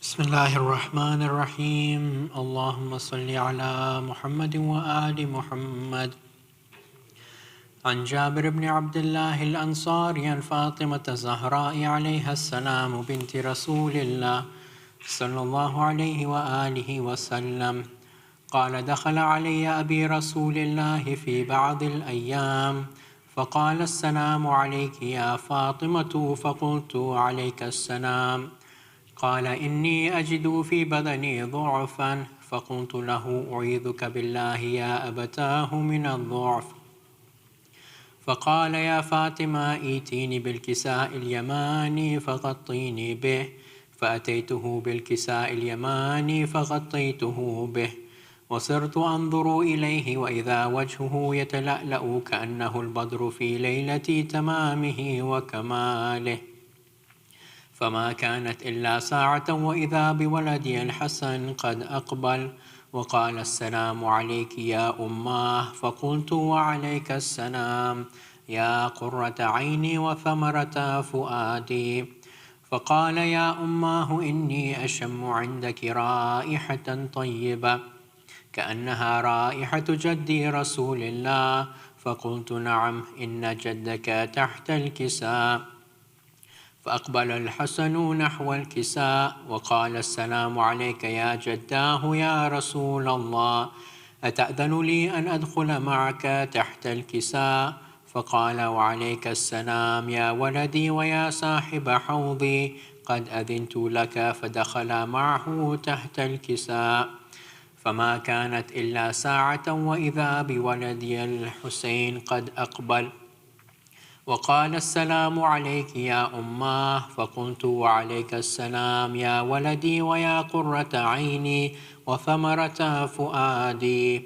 بسم الله الرحمن الرحيم. اللهم صل على محمد وآل محمد. عن جابر بن عبد الله الأنصاري عن فاطمة الزهراء عليها السلام بنت رسول الله صلى الله عليه وآله وسلم قال: دخل علي أبي رسول الله في بعض الأيام فقال: السلام عليك يا فاطمة. فقلت: عليك السلام. قال: إني أجد في بدني ضعفا. فقلت له: أعيذك بالله يا أبتاه من الضعف. فقال: يا فاطمة ائتيني بالكساء اليماني فغطيني به. فأتيته بالكساء اليماني فغطيته به، وصرت أنظر إليه وإذا وجهه يتلألأ كأنه البدر في ليلة تمامه وكماله. فما كانت إلا ساعة وإذا بولدي الحسن قد أقبل وقال: السلام عليك يا أماه. فقلت: وعليك السلام يا قرة عيني وثمرة فؤادي. فقال: يا أماه إني أشم عندك رائحة طيبة كأنها رائحة جدي رسول الله. فقلت: نعم، إن جدك تحت الكساء. فأقبل الحسن نحو الكساء وقال: السلام عليك يا جداه يا رسول الله، أتأذن لي أن أدخل معك تحت الكساء؟ فقال: وعليك السلام يا ولدي ويا صاحب حوضي، قد أذنت لك. فدخل معه تحت الكساء. فما كانت إلا ساعة وإذا بولدي الحسين قد أقبل وقال: السلام عليك يا أماه. فقلت: وعليك السلام يا ولدي ويا قرة عيني وثمرة فؤادي.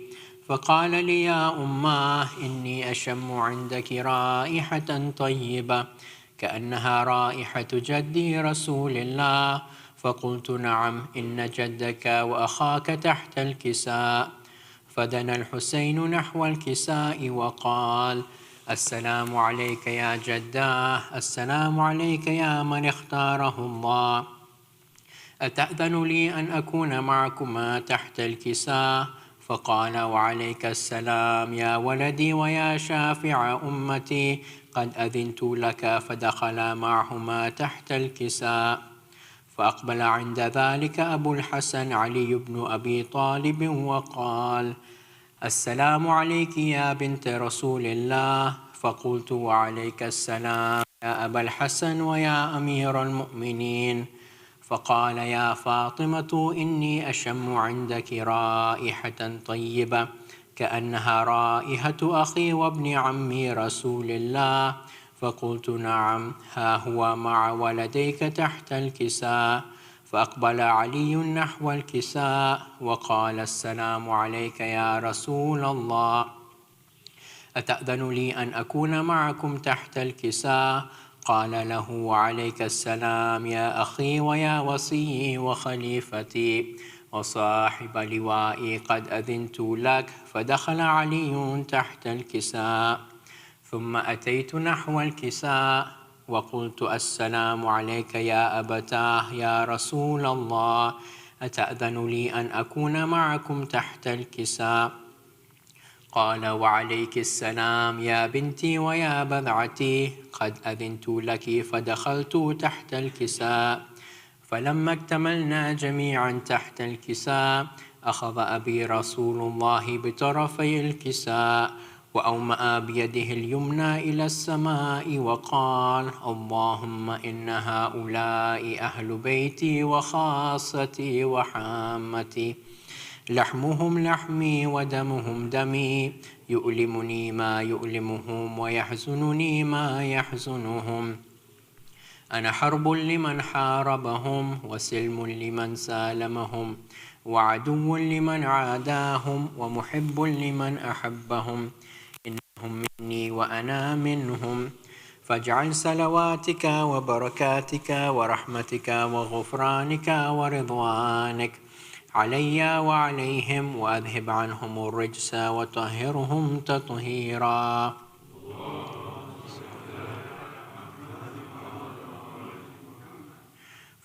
فقال لي: يا أماه إني أشم عندك رائحة طيبة كأنها رائحة جدي رسول الله. فقلت: نعم، إن جدك وأخاك تحت الكساء. فدنا الحسين نحو الكساء وقال: السلام عليك يا جداه، السلام عليك يا من اختاره الله، أتأذن لي أن أكون معكما تحت الكساء؟ فقال: وعليك السلام يا ولدي ويا شافع أمتي، قد أذنت لك. فدخل معهما تحت الكساء. فأقبل عند ذلك أبو الحسن علي بن أبي طالب وقال: السلام عليك يا بنت رسول الله. فقلت: وعليك السلام يا أبا الحسن ويا أمير المؤمنين. فقال: يا فاطمة إني أشم عندك رائحة طيبة كأنها رائحة أخي وابن عمي رسول الله. فقلت: نعم، ها هو مع ولديك تحت الكساء. فأقبل علي نحو الكساء وقال: السلام عليك يا رسول الله، أتأذن لي أن أكون معكم تحت الكساء؟ قال له: وعليك السلام يا أخي ويا وصي وخليفتي وصاحب لوائي، قد أذنت لك. فدخل علي تحت الكساء. ثم أتيت نحو الكساء وقلت: السلام عليك يا أبتاه يا رسول الله، أتأذن لي أن أكون معكم تحت الكساء؟ قال: وعليك السلام يا بنتي ويا بذعتي، قد أذنت لك. فدخلت تحت الكساء. فلما اكتملنا جميعا تحت الكساء أخذ أبي رسول الله بطرفي الكساء وأومأ بيده اليمنى إلى السماء وقال: اللهم إن هؤلاء أهل بيتي وخاصتي وحامتي، لحمهم لحمي ودمهم دمي، يؤلمني ما يؤلمهم ويحزنني ما يحزنهم. أنا حرب لمن حاربهم وسلم لمن سالمهم وعدو لمن عاداهم ومحب لمن أحبهم، إنهم مني وأنا منهم. فاجعل صلواتك وبركاتك ورحمتك وغفرانك ورضوانك علي وعليهم، وأذهب عنهم الرجس وطهرهم تطهيرا.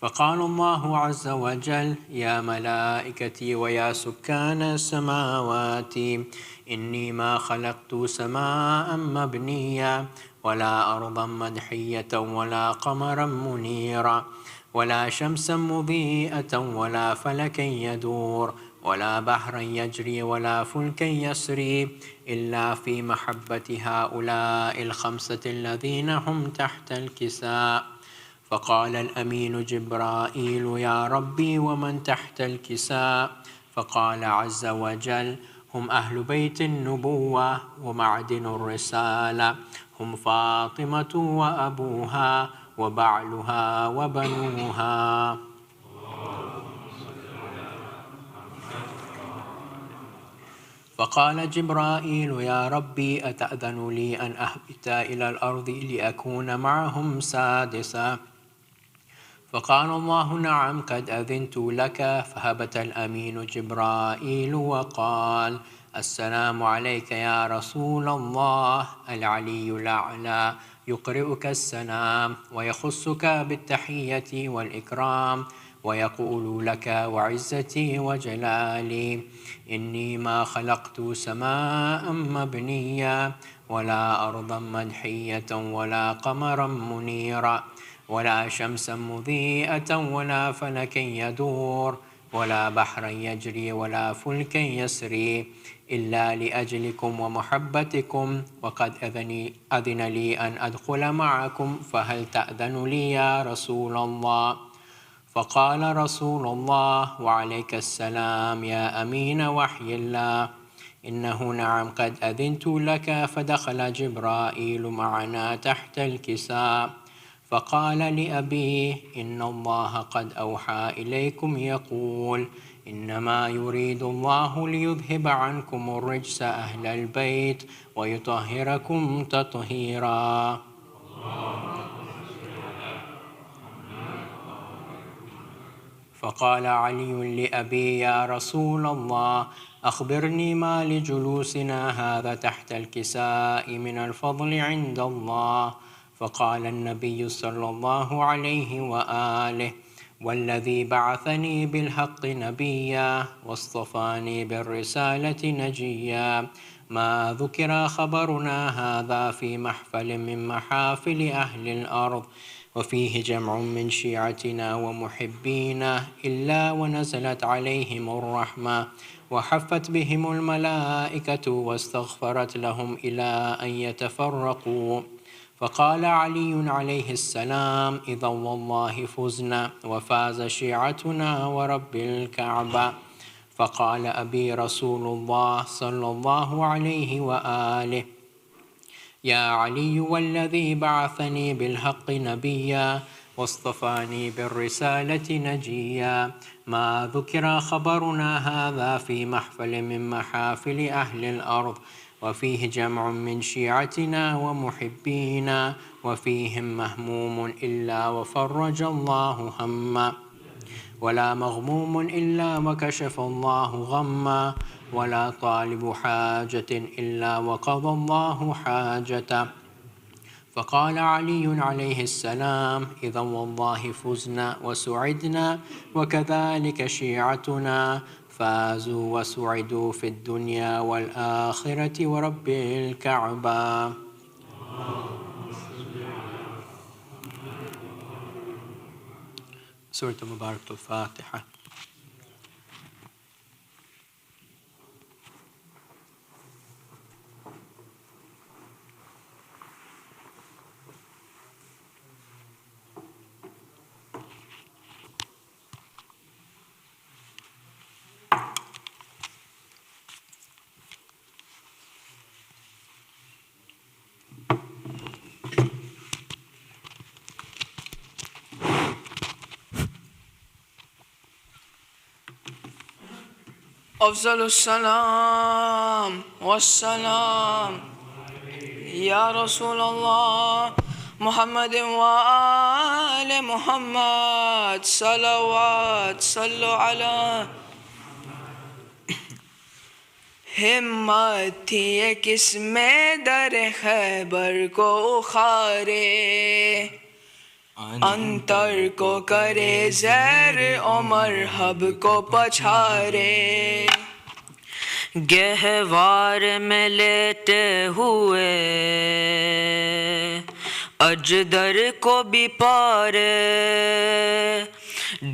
فقال الله عز وجل: يا ملائكتي ويا سكان السماوات، إني ما خلقت سماء مبنية ولا أرضا مدحية ولا قمرا منيرا ولا شمسا مضيئة ولا فلكا يدور ولا بحرا يجري ولا فلكا يسري إلا في محبة هؤلاء الخمسة الذين هم تحت الكساء. فقال الأمين جبرائيل: يا ربي ومن تحت الكساء؟ فقال عز وجل: هم أهل بيت النبوة ومعدن الرسالة، هم فاطمة وأبوها وبعلها وبنوها. فقال جبرائيل: يا ربي أتأذن لي أن أهبط إلى الأرض لأكون معهم سادسا؟ فقال الله: نعم قد أذنت لك. فهبط الأمين جبرائيل وقال: السلام عليك يا رسول الله. العلي الأعلى يقرئك السلام ويخصك بالتحية والإكرام ويقول لك: وعزتي وجلالي إني ما خلقت سماء مبنية ولا أرضا منحية ولا قمرا منيرا ولا شمسا مضيئة ولا فلكا يدور ولا بحرا يجري ولا فلكا يسري إلا لأجلكم ومحبتكم، وقد أذن لي أن أدخل معكم، فهل تأذن لي يا رسول الله؟ فقال رسول الله: وعليك السلام يا أمين وحي الله. إنه نعم قد أذنت لك. فدخل جبرائيل معنا تحت الكساء فقال لأبيه: إن الله قد أوحى إليكم يقول: إنما يريد الله ليذهب عنكم الرجس أهل البيت ويطهركم تطهيرا. فقال علي لأبي: يا رسول الله أخبرني ما لجلوسنا هذا تحت الكساء من الفضل عند الله. فقال النبي صلى الله عليه وآله: والذي بعثني بالحق نبيا واصطفاني بالرسالة نجيا، ما ذكر خبرنا هذا في محفل من محافل أهل الأرض وفيه جمع من شيعتنا ومحبينا إلا ونزلت عليهم الرحمة وحفت بهم الملائكة واستغفرت لهم إلى أن يتفرقوا. فقال علي عليه السلام: إذا والله فزنا وفاز شيعتنا ورب الكعبة. فقال أبي رسول الله صلى الله عليه وآله: يا علي والذي بعثني بالحق نبيا واصطفاني بالرسالة نجيا، ما ذكر خبرنا هذا في محفل من محافل أهل الأرض وفيه جمع من شيعتنا ومحبينا وفيهم مهموم إلا وفرج الله همّا، ولا مغموم إلا وكشف الله غمّا، ولا طالب حاجة إلا وقضى الله حاجته. فقال علي عليه السلام: إذا والله فزنا وسعدنا وكذلك شيعتنا فازوا وسعدوا في الدنيا والآخرة ورب الكعبة. سورة مباركة الفاتحة. أفضل السلام والسلام يا رسول الله محمد وآل محمد صلوات صلوا على हिम्मत थी किसमें दर खैबर को खारे انتر کو کرے زیر عمر حب کو پچھارے گہوار میں لیٹے ہوئے اجدر کو بھی پارے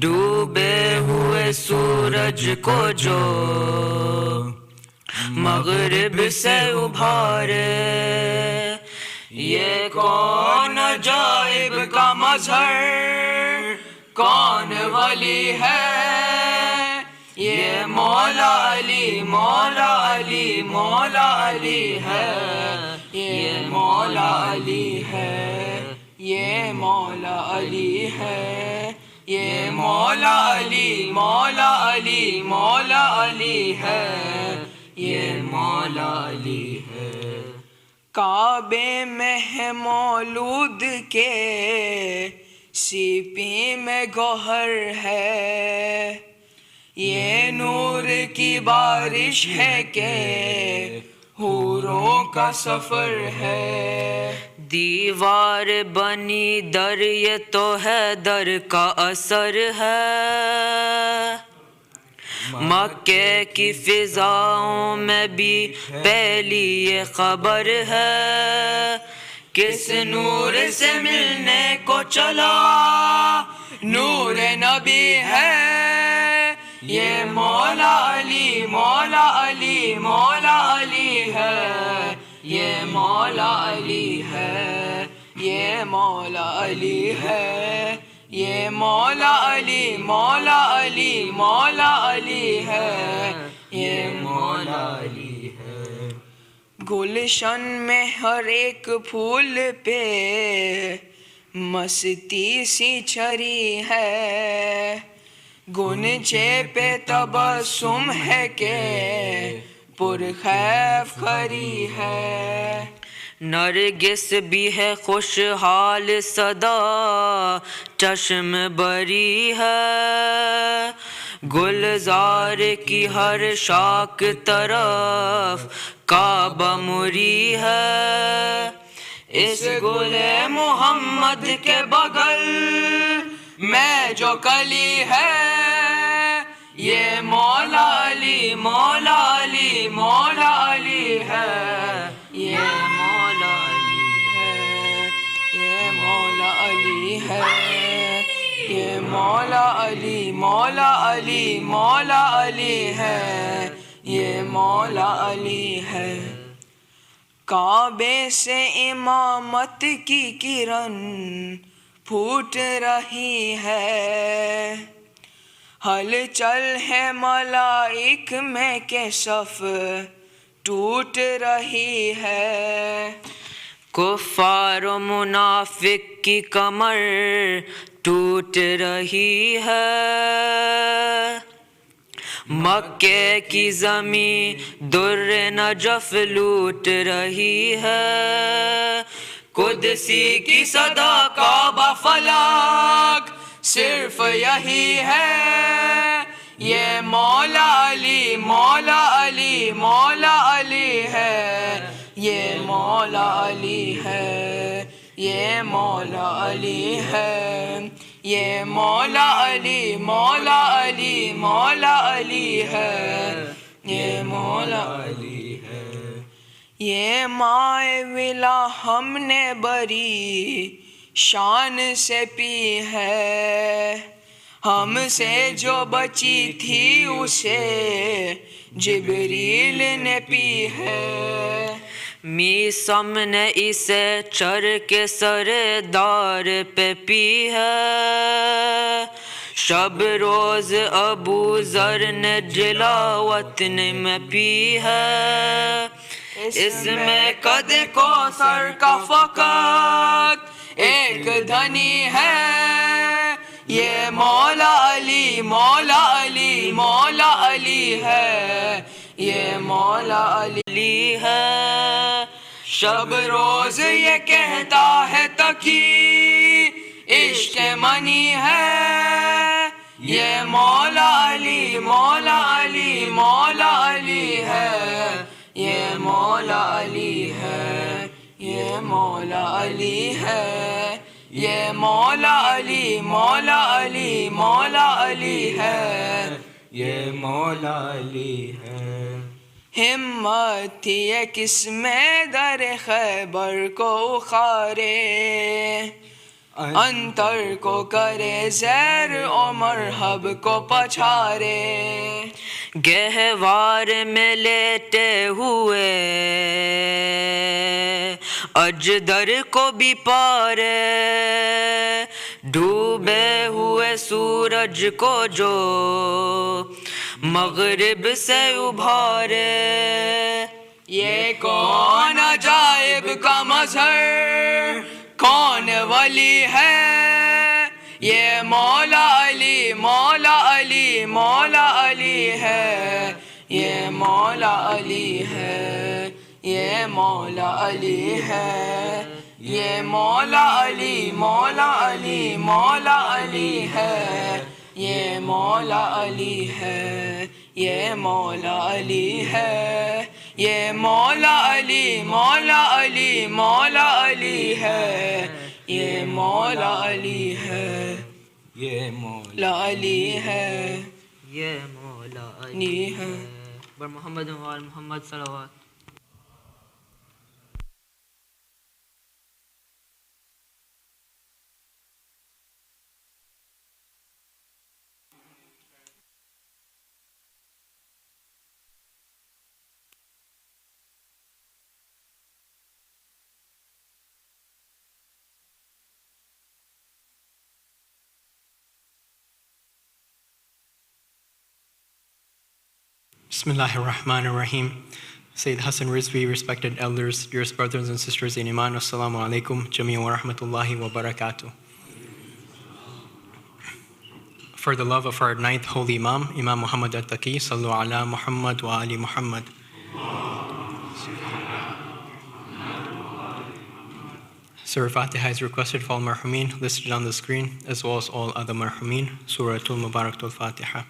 ڈوبے ہوئے سورج کو جو مغرب سے ابھارے یہ کون عجائب کا مظہر کون ولی ہے یہ مولا علی مولا علی مولا علی ہے یہ مولا علی ہے یہ مولا علی ہے یہ مولا علی مولا علی مولا علی ہے یہ مولا علی ہے کعبے میں ہے مولود کے سیپی میں گوہر ہے یہ نور کی بارش ہے کہ حوروں کا سفر ہے دیوار بنی در یہ تو ہے در کا اثر ہے مکے کی فضاؤں میں بھی پہلی یہ خبر ہے کس نور سے ملنے کو چلا نور نبی ہے یہ مولا علی مولا علی مولا علی ہے یہ مولا علی ہے یہ مولا علی ہے یہ مولا علی مولا علی مولا علی ہے یہ مولا علی ہے گلشن میں ہر ایک پھول پہ مستی سی چھری ہے گنچے پہ تبسم ہے کہ پرخیف کھری ہے نرگس بھی ہے خوشحال صدا چشم بری ہے گلزار کی ہر شاخ طرف کعبہ مری ہے اس گل محمد کے بغل میں جو کلی ہے یہ مولا علی مولا علی مولا علی ہے یہ مولا علی ہے یہ مولا علی ہے یہ مولا علی مولا علی مولا علی ہے یہ مولا علی ہے کعبے سے امامت کی کرن پھوٹ رہی ہے ہلچل ہے ملائک میں کہ صف ٹوٹ رہی ہے کفار و منافق کی کمر ٹوٹ رہی ہے مکے کی زمین در نجف لوٹ رہی ہے قدسی کی صدا کعبہ فلک صرف یہی ہے یہ مولا علی مولا علی مولا علی ہے یہ مولا علی ہے یہ مولا علی ہے یہ مولا علی مولا علی مولا علی ہے یہ مولا علی ہے یہ مائے ولا ہم نے بری شان سے پی ہے ہم سے جو بچی تھی اسے جبریل نے پی ہے میسم نے اسے چر کے سر دار پہ پی ہے شب روز ابو ذر نے جلاوت میں پی ہے اس میں قد کو سر کا فقط ایک دھنی ہے یہ مولا علی مولا علی مولا علی ہے یہ مولا علی ہے شب روز یہ کہتا ہے تقی عشق منی ہے یہ مولا علی مولا علی مولا علی ہے یہ مولا علی ہے یہ مولا علی ہے ये मौला अली मौला अली मौला अली है, ये मौला अली है। हिम्मत थी ये किसमें दर खैबर को उखारे, अंतर को करे ज़ैर और मरहब को पछारे। गहवार में लेटे हुए अजदर को भी पारे, डूबे हुए सूरज को जो मगरिब से उभारे। ये कौन अजाइब का मज़हर, कौन वली है, ये मौला अली मौला अली मौला अली है, ये मौला अली है, ये मौला अली है, ये मौला अली मौला अली मौला अली है, ये मौला अली है, ये मौला अली है, ये मौला अली मौला अली मौला अली है, ये मौला अली है, ये मौला अली है, ये मौला अली है। बर मोहम्मद वाल Mohammad सलवात। Bismillahir Rahmanir Rahim. Sayyid Hasan, Rizvi, respected elders, dearest brothers and sisters in Iman, Assalamu alaikum, Jamia wa rahmatullahi wa barakatuh. For the love of our ninth holy Imam, Imam Muhammad At-Taqi, Sallu ala Muhammad wa ali Muhammad. Surah Fatiha is requested for all marhumin listed on the screen, as well as all other marhumin. Suratul Mubarakatul Fatiha.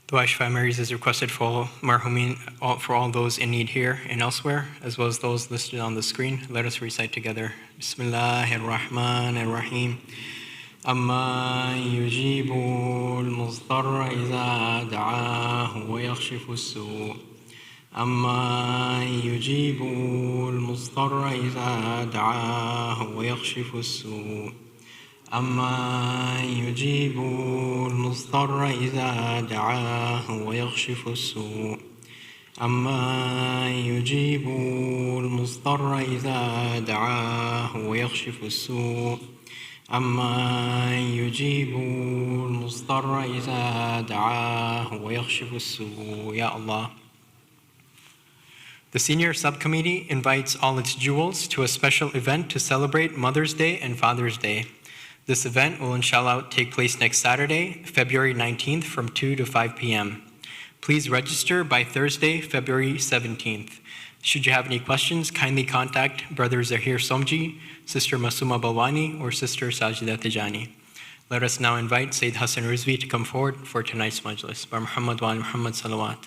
Dua Shfa Marys is requested for all marhumin, for all those in need here and elsewhere, as well as those listed on the screen. Let us recite together. Bismillahir Rahmanir Rahim. Amma yujibu al-muzdarra idha da'ahu wa yakhshifu as-su'. Amma yujibu al-muzdarra idha da'ahu wa yakhshifu as-su'. أما يجيب المضطر إذا دعاه ويكشف السوء أما يجيب المضطر إذا دعاه ويكشف السوء أما يجيب المضطر إذا دعاه ويكشف السوء يا Allah. The Senior Subcommittee invites all its jewels to a special event to celebrate Mother's Day and Father's Day. This event will inshallah take place next Saturday, February 19th from 2 to 5 p.m. Please register by Thursday, February 17th. Should you have any questions, kindly contact Brother Zahir Somji, Sister Masuma Balwani, or Sister Sajida Tijani. Let us now invite Sayyid Hasan Rizvi to come forward for tonight's majlis. By Muhammad wa Muhammad salawat.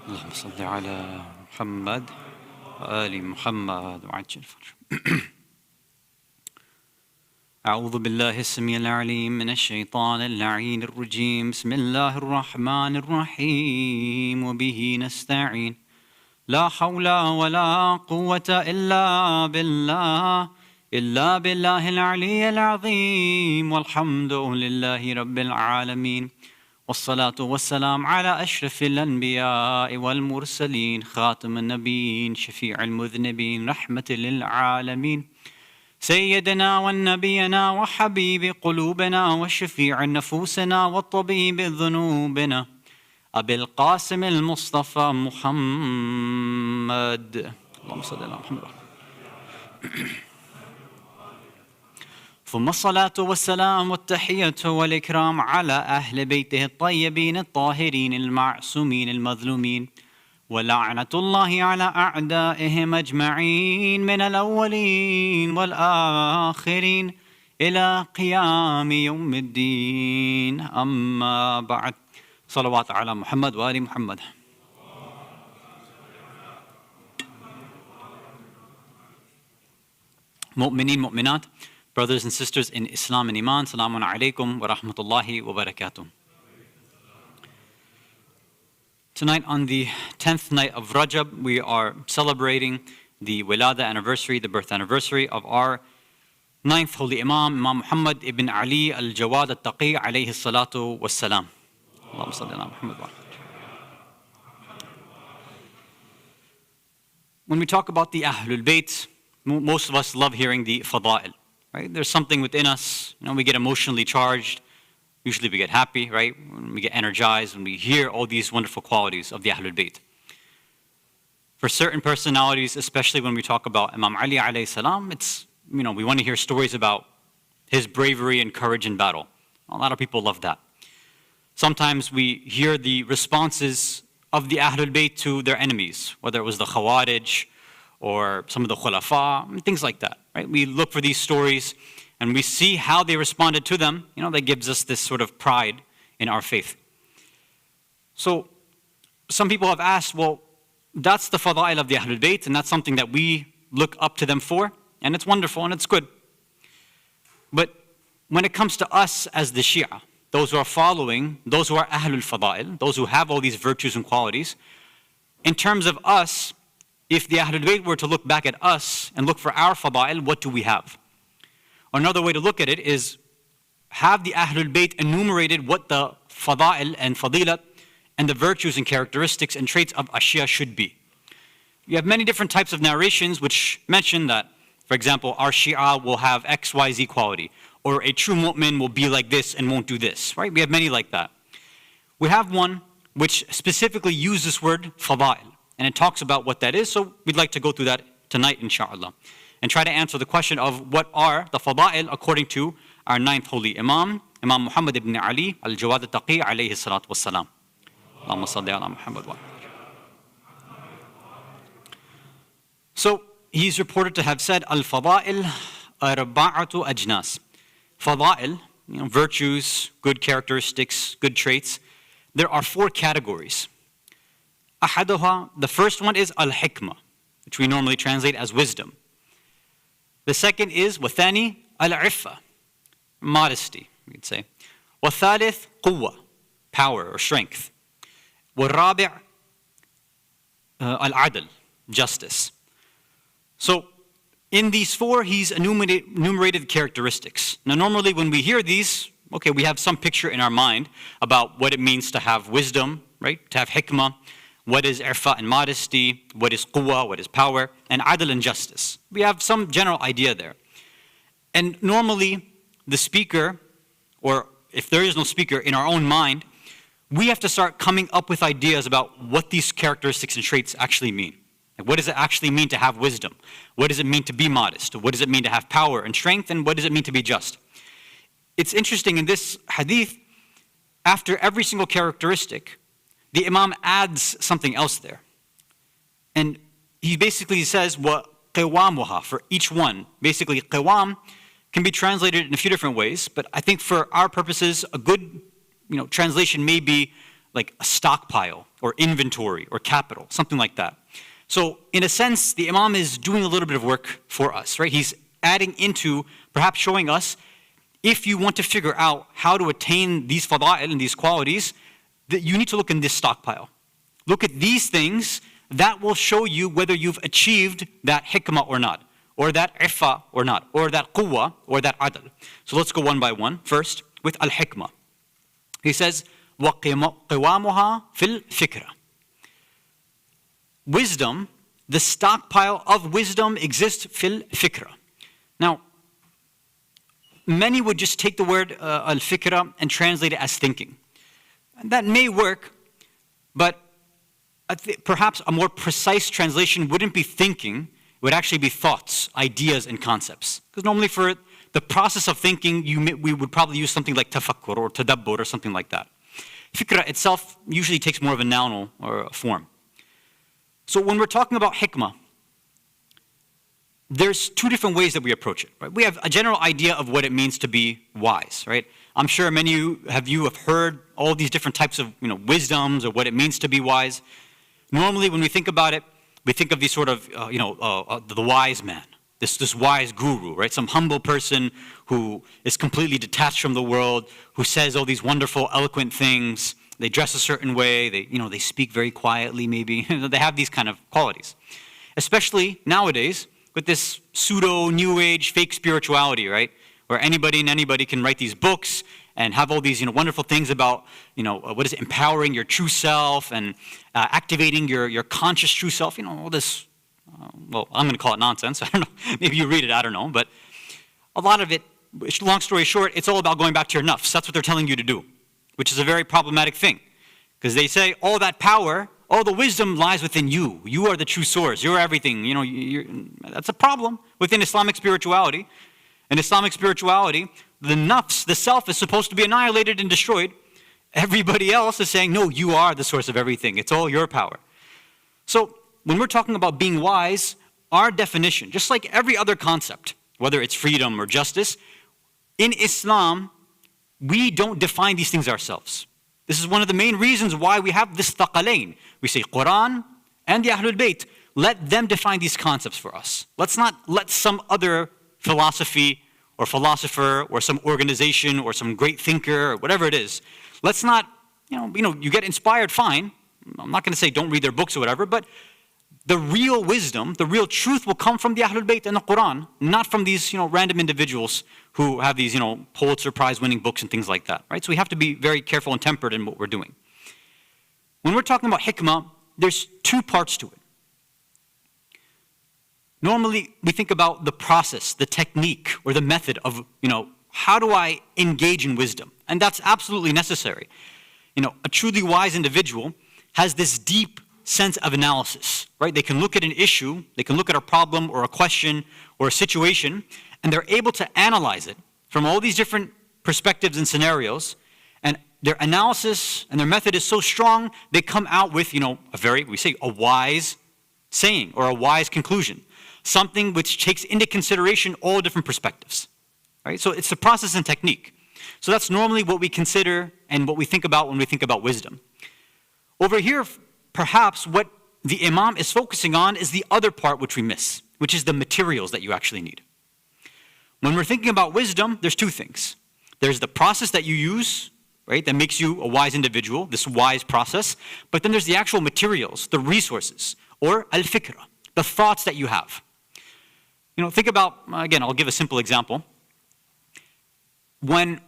اللهم صل على محمد وآل محمد وعجل fridge. أعوذ بالله السميع العليم من الشيطان اللعين الرجيم. بسم الله الرحمن الرحيم وبه نستعين. لا حول ولا قوة إلا بالله العلي العظيم. والحمد لله رب العالمين، والصلاة والسلام على أشرف الأنبياء والمرسلين، خاتم النبيين، شفيع المذنبين، رحمة للعالمين، سيدنا ونبينا وحبيب قلوبنا وشفيع نفوسنا وطبيب ذنوبنا أبي القاسم المصطفى محمد. اللهم صل على محمد. ثم الصلاة والسلام والتحية والإكرام على أهل بيته الطيبين الطاهرين المعصومين المظلومين ولعنة الله على أعدائهم أجمعين من الأولين والآخرين إلى قيام يوم الدين أما بعد صلوات على محمد وآل محمد. Mu'mineen, mu'minat, brothers and sisters in Islam and Iman, Salamun alaikum wa rahmatullahi wa barakatuh. Tonight on the 10th night of Rajab, we are celebrating the Wiladat anniversary, the birth anniversary of our 9th Holy Imam, Imam Muhammad ibn Ali al-Jawad At-Taqi alayhi salatu wassalam. Allahumma salli ala Muhammad wa When we talk about the Ahlul Bayt, most of us love hearing the fada'il, right? There's something within us, we get emotionally charged. Usually we get happy, right? When we get energized, when we hear all these wonderful qualities of the Ahlul Bayt. For certain personalities, especially when we talk about Imam Ali alayhi salam, it's, we want to hear stories about his bravery and courage in battle. A lot of people love that. Sometimes we hear the responses of the Ahlul Bayt to their enemies, whether it was the Khawarij, or some of the khulafa, and things like that, right? We look for these stories and we see how they responded to them. That gives us this sort of pride in our faith. So some people have asked, well, that's the fada'il of the Ahlul Bayt, and that's something that we look up to them for, and it's wonderful and it's good. But when it comes to us as the Shia, those who are following, those who are Ahlul Fada'il, those who have all these virtues and qualities, in terms of us, if the Ahlul Bayt were to look back at us and look for our fada'il, what do we have? Another way to look at it is, have the Ahlul Bayt enumerated what the fada'il and fadilat and the virtues and characteristics and traits of Ashia should be. You have many different types of narrations which mention that, for example, our Shia will have X, Y, Z quality, or a true mu'min will be like this and won't do this, right? We have many like that. We have one which specifically uses this word fada'il, and it talks about what that is, so we'd like to go through that tonight, inshallah, and try to answer the question of what are the fada'il according to our 9th Holy Imam, Imam Muhammad ibn Ali al-Jawad At-Taqi alayhi salatu wassalam. Allahumma salli ala Muhammad wa So, he's reported to have said, Al-fada'il arba'atu ajnas. Fada'il, virtues, good characteristics, good traits, there are 4 categories. أحدها, the first one is al-hikmah, which we normally translate as wisdom. The second is wathani al-iffa, modesty, we'd say. Wathalith quwwa, power or strength. Warabi' al-adl, justice. So in these 4, he's enumerated characteristics. Now normally when we hear these, okay, we have some picture in our mind about what it means to have wisdom, right? To have hikmah. What is irfa and modesty, what is quwwa, what is power, and adl and justice. We have some general idea there. And normally, the speaker, or if there is no speaker, in our own mind, we have to start coming up with ideas about what these characteristics and traits actually mean. Like, what does it actually mean to have wisdom? What does it mean to be modest? What does it mean to have power and strength? And what does it mean to be just? It's interesting, in this hadith, after every single characteristic, the Imam adds something else there. And he basically says, وَقِوَامُهَا, for each one. Basically, qiwam can be translated in a few different ways, but I think for our purposes, a good translation may be like a stockpile, or inventory, or capital, something like that. So, in a sense, the Imam is doing a little bit of work for us, right? He's adding into, perhaps showing us, if you want to figure out how to attain these fada'il and these qualities, that you need to look in this stockpile. Look at these things, that will show you whether you've achieved that hikmah or not, or that iffa or not, or that quwwa or that adl. So let's go one by one. First, with al-hikmah. He says, وَقِوَامُهَا فِي الْفِكْرَةِ. Wisdom, the stockpile of wisdom exists fil fikra. Now, many would just take the word al-fikra and translate it as thinking. And that may work, but perhaps a more precise translation wouldn't be thinking, it would actually be thoughts, ideas, and concepts. Because normally for the process of thinking, we would probably use something like tafakkur or tadabbur or something like that. Fikra itself usually takes more of a noun or a form. So when we're talking about hikmah, there's two different ways that we approach it. Right? We have a general idea of what it means to be wise, right? I'm sure many of you have heard all these different types of wisdoms or what it means to be wise. Normally, when we think about it, we think of these sort of the wise man, this wise guru, right? Some humble person who is completely detached from the world, who says all these wonderful, eloquent things. They dress a certain way. They speak very quietly, maybe. They have these kind of qualities, especially nowadays, with this pseudo new age fake spirituality, right? Where anybody and anybody can write these books and have all these wonderful things about empowering your true self and activating your conscious true self. All this. Well, I'm going to call it nonsense. I don't know. Maybe you read it. I don't know. But a lot of it. Long story short, it's all about going back to your nafs. That's what they're telling you to do, which is a very problematic thing, because they say all that power. All the wisdom lies within you. You are the true source. You're everything. That's a problem within Islamic spirituality. In Islamic spirituality, the nafs, the self, is supposed to be annihilated and destroyed. Everybody else is saying, no, you are the source of everything. It's all your power. So when we're talking about being wise, our definition, just like every other concept, whether it's freedom or justice, in Islam, we don't define these things ourselves. This is one of the main reasons why we have this thaqalain. We say Quran and the Ahlul Bayt. Let them define these concepts for us. Let's not let some other philosophy or philosopher or some organization or some great thinker or whatever it is. Let's not, you get inspired, fine. I'm not going to say don't read their books or whatever, but the real wisdom, the real truth will come from the Ahlul Bayt and the Quran, not from these, random individuals who have these, Pulitzer Prize winning books and things like that, right? So we have to be very careful and tempered in what we're doing. When we're talking about hikmah, there's two parts to it. Normally, we think about the process, the technique, or the method of, how do I engage in wisdom? And that's absolutely necessary. A truly wise individual has this deep sense of analysis, right? They can look at an issue, they can look at a problem or a question or a situation, and they're able to analyze it from all these different perspectives and scenarios, and their analysis and their method is so strong, they come out with, a wise saying or a wise conclusion, something which takes into consideration all different perspectives, right? So it's the process and technique. So that's normally what we consider and what we think about when we think about wisdom. Over here, perhaps what the Imam is focusing on is the other part which we miss, which is the materials that you actually need. When we're thinking about wisdom, there's two things. There's the process that you use, right, that makes you a wise individual, this wise process, but then there's the actual materials, the resources, or al-fikra, the thoughts that you have. Think about, again, I'll give a simple example. When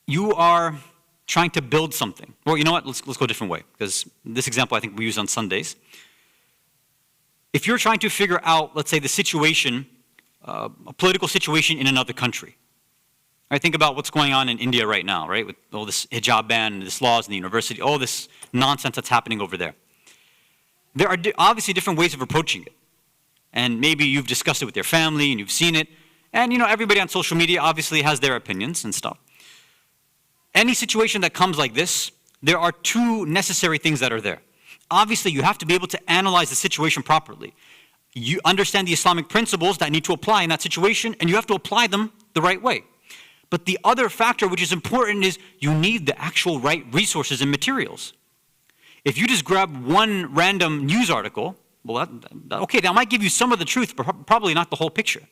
you are trying to build something, or let's go a different way, because this example I think we use on Sundays. If you're trying to figure out, let's say, the situation, a political situation in another country, right? Think about what's going on in India right now, right? With all this hijab ban, and this laws in the university, all this nonsense that's happening over there. There are obviously different ways of approaching it. And maybe you've discussed it with your family and you've seen it. And everybody on social media obviously has their opinions and stuff. Any situation that comes like this, there are two necessary things that are there. Obviously, you have to be able to analyze the situation properly. You understand the Islamic principles that need to apply in that situation, and you have to apply them the right way. But the other factor which is important is you need the actual right resources and materials. If you just grab one random news article, well, that might give you some of the truth, but probably not the whole picture.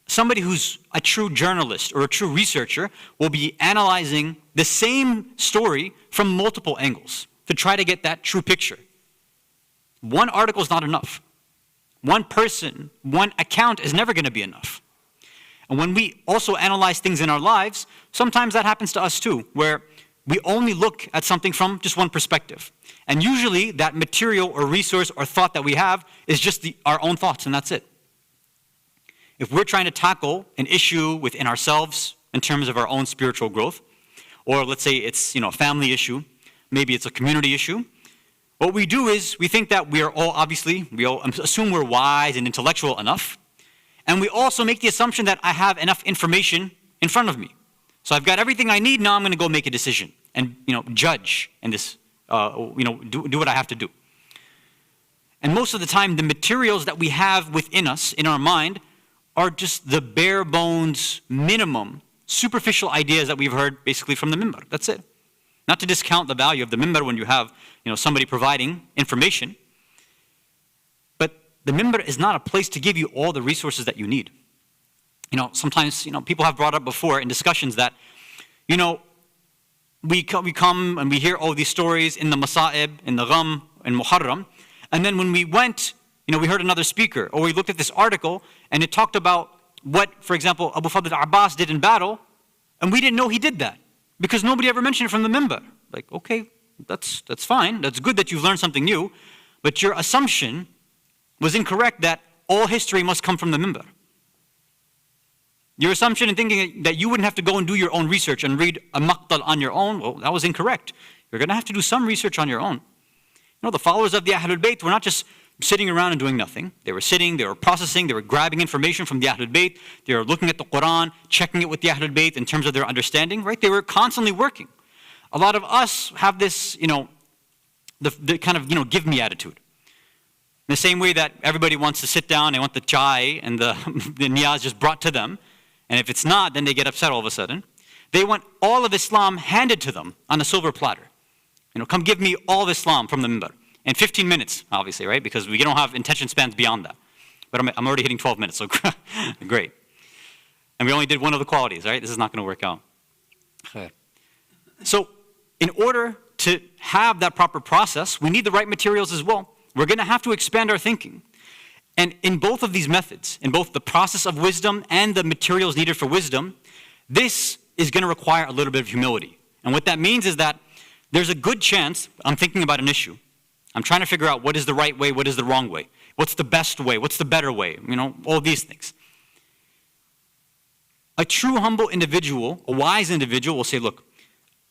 Somebody who's a true journalist or a true researcher will be analyzing the same story from multiple angles to try to get that true picture. One article is not enough. One person, one account is never going to be enough. And when we also analyze things in our lives, sometimes that happens to us too, where we only look at something from just one perspective. And usually that material or resource or thought that we have is just our own thoughts, and that's it. If we're trying to tackle an issue within ourselves in terms of our own spiritual growth, or let's say it's a family issue, maybe it's a community issue, what we do is we think that we all assume we're wise and intellectual enough, And we also make the assumption that I have enough information in front of me. So I've got everything I need, now I'm going to go make a decision and judge and this, do what I have to do. And most of the time, the materials that we have within us, in our mind, are just the bare bones, minimum, superficial ideas that we've heard basically from the mimbar. That's it. Not to discount the value of the mimbar when you have somebody providing information. But the mimbar is not a place to give you all the resources that you need. Sometimes, people have brought up before in discussions that, we come and we hear all these stories in the Masa'ib, in the Gham, in Muharram, and then when we went, we heard another speaker, or we looked at this article, and it talked about what, for example, Abu Fadl Abbas did in battle, and we didn't know he did that, because nobody ever mentioned it from the mimbar. Like, okay, that's fine, that's good that you've learned something new, but your assumption was incorrect that all history must come from the mimbar. Your assumption in thinking that you wouldn't have to go and do your own research and read a maqtal on your own, well, that was incorrect. You're going to have to do some research on your own. The followers of the Ahlul Bayt were not just sitting around and doing nothing. They were sitting, they were processing, they were grabbing information from the Ahlul Bayt, they were looking at the Quran, checking it with the Ahlul Bayt in terms of their understanding, right? They were constantly working. A lot of us have this, the kind of, give me attitude. In the same way that everybody wants to sit down, they want the chai and the niyaz just brought to them. And if it's not, then they get upset all of a sudden. They want all of Islam handed to them on a silver platter. Come give me all of Islam from the mimbar. In 15 minutes, obviously, right? Because we don't have attention spans beyond that. But I'm already hitting 12 minutes, so great. And we only did one of the qualities, right? This is not going to work out. So in order to have that proper process, we need the right materials as well. We're going to have to expand our thinking. And in both of these methods, in both the process of wisdom and the materials needed for wisdom, this is going to require a little bit of humility. And what that means is that there's a good chance I'm thinking about an issue. I'm trying to figure out what is the right way, what is the wrong way, what's the best way, what's the better way, all these things. A true humble individual, a wise individual will say, look,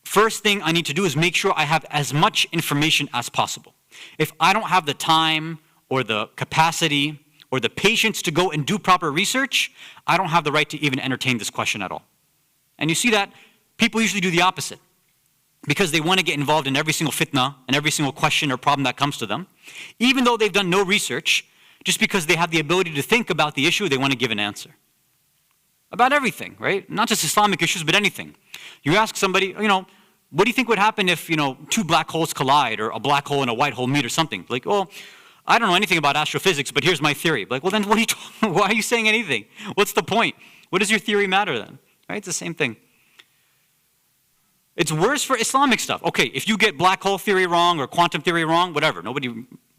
first thing I need to do is make sure I have as much information as possible. If I don't have the time or the capacity or the patience to go and do proper research, I don't have the right to even entertain this question at all. And you see that people usually do the opposite because they want to get involved in every single fitna and every single question or problem that comes to them. Even though they've done no research, just because they have the ability to think about the issue, they want to give an answer. About everything, right? Not just Islamic issues, but anything. You ask somebody, what do you think would happen if, two black holes collide or a black hole and a white hole meet or something? Like, oh, I don't know anything about astrophysics, but here's my theory. Like, well, then why are you saying anything? What's the point? What does your theory matter then? Right? It's the same thing. It's worse for Islamic stuff. Okay, if you get black hole theory wrong or quantum theory wrong, whatever.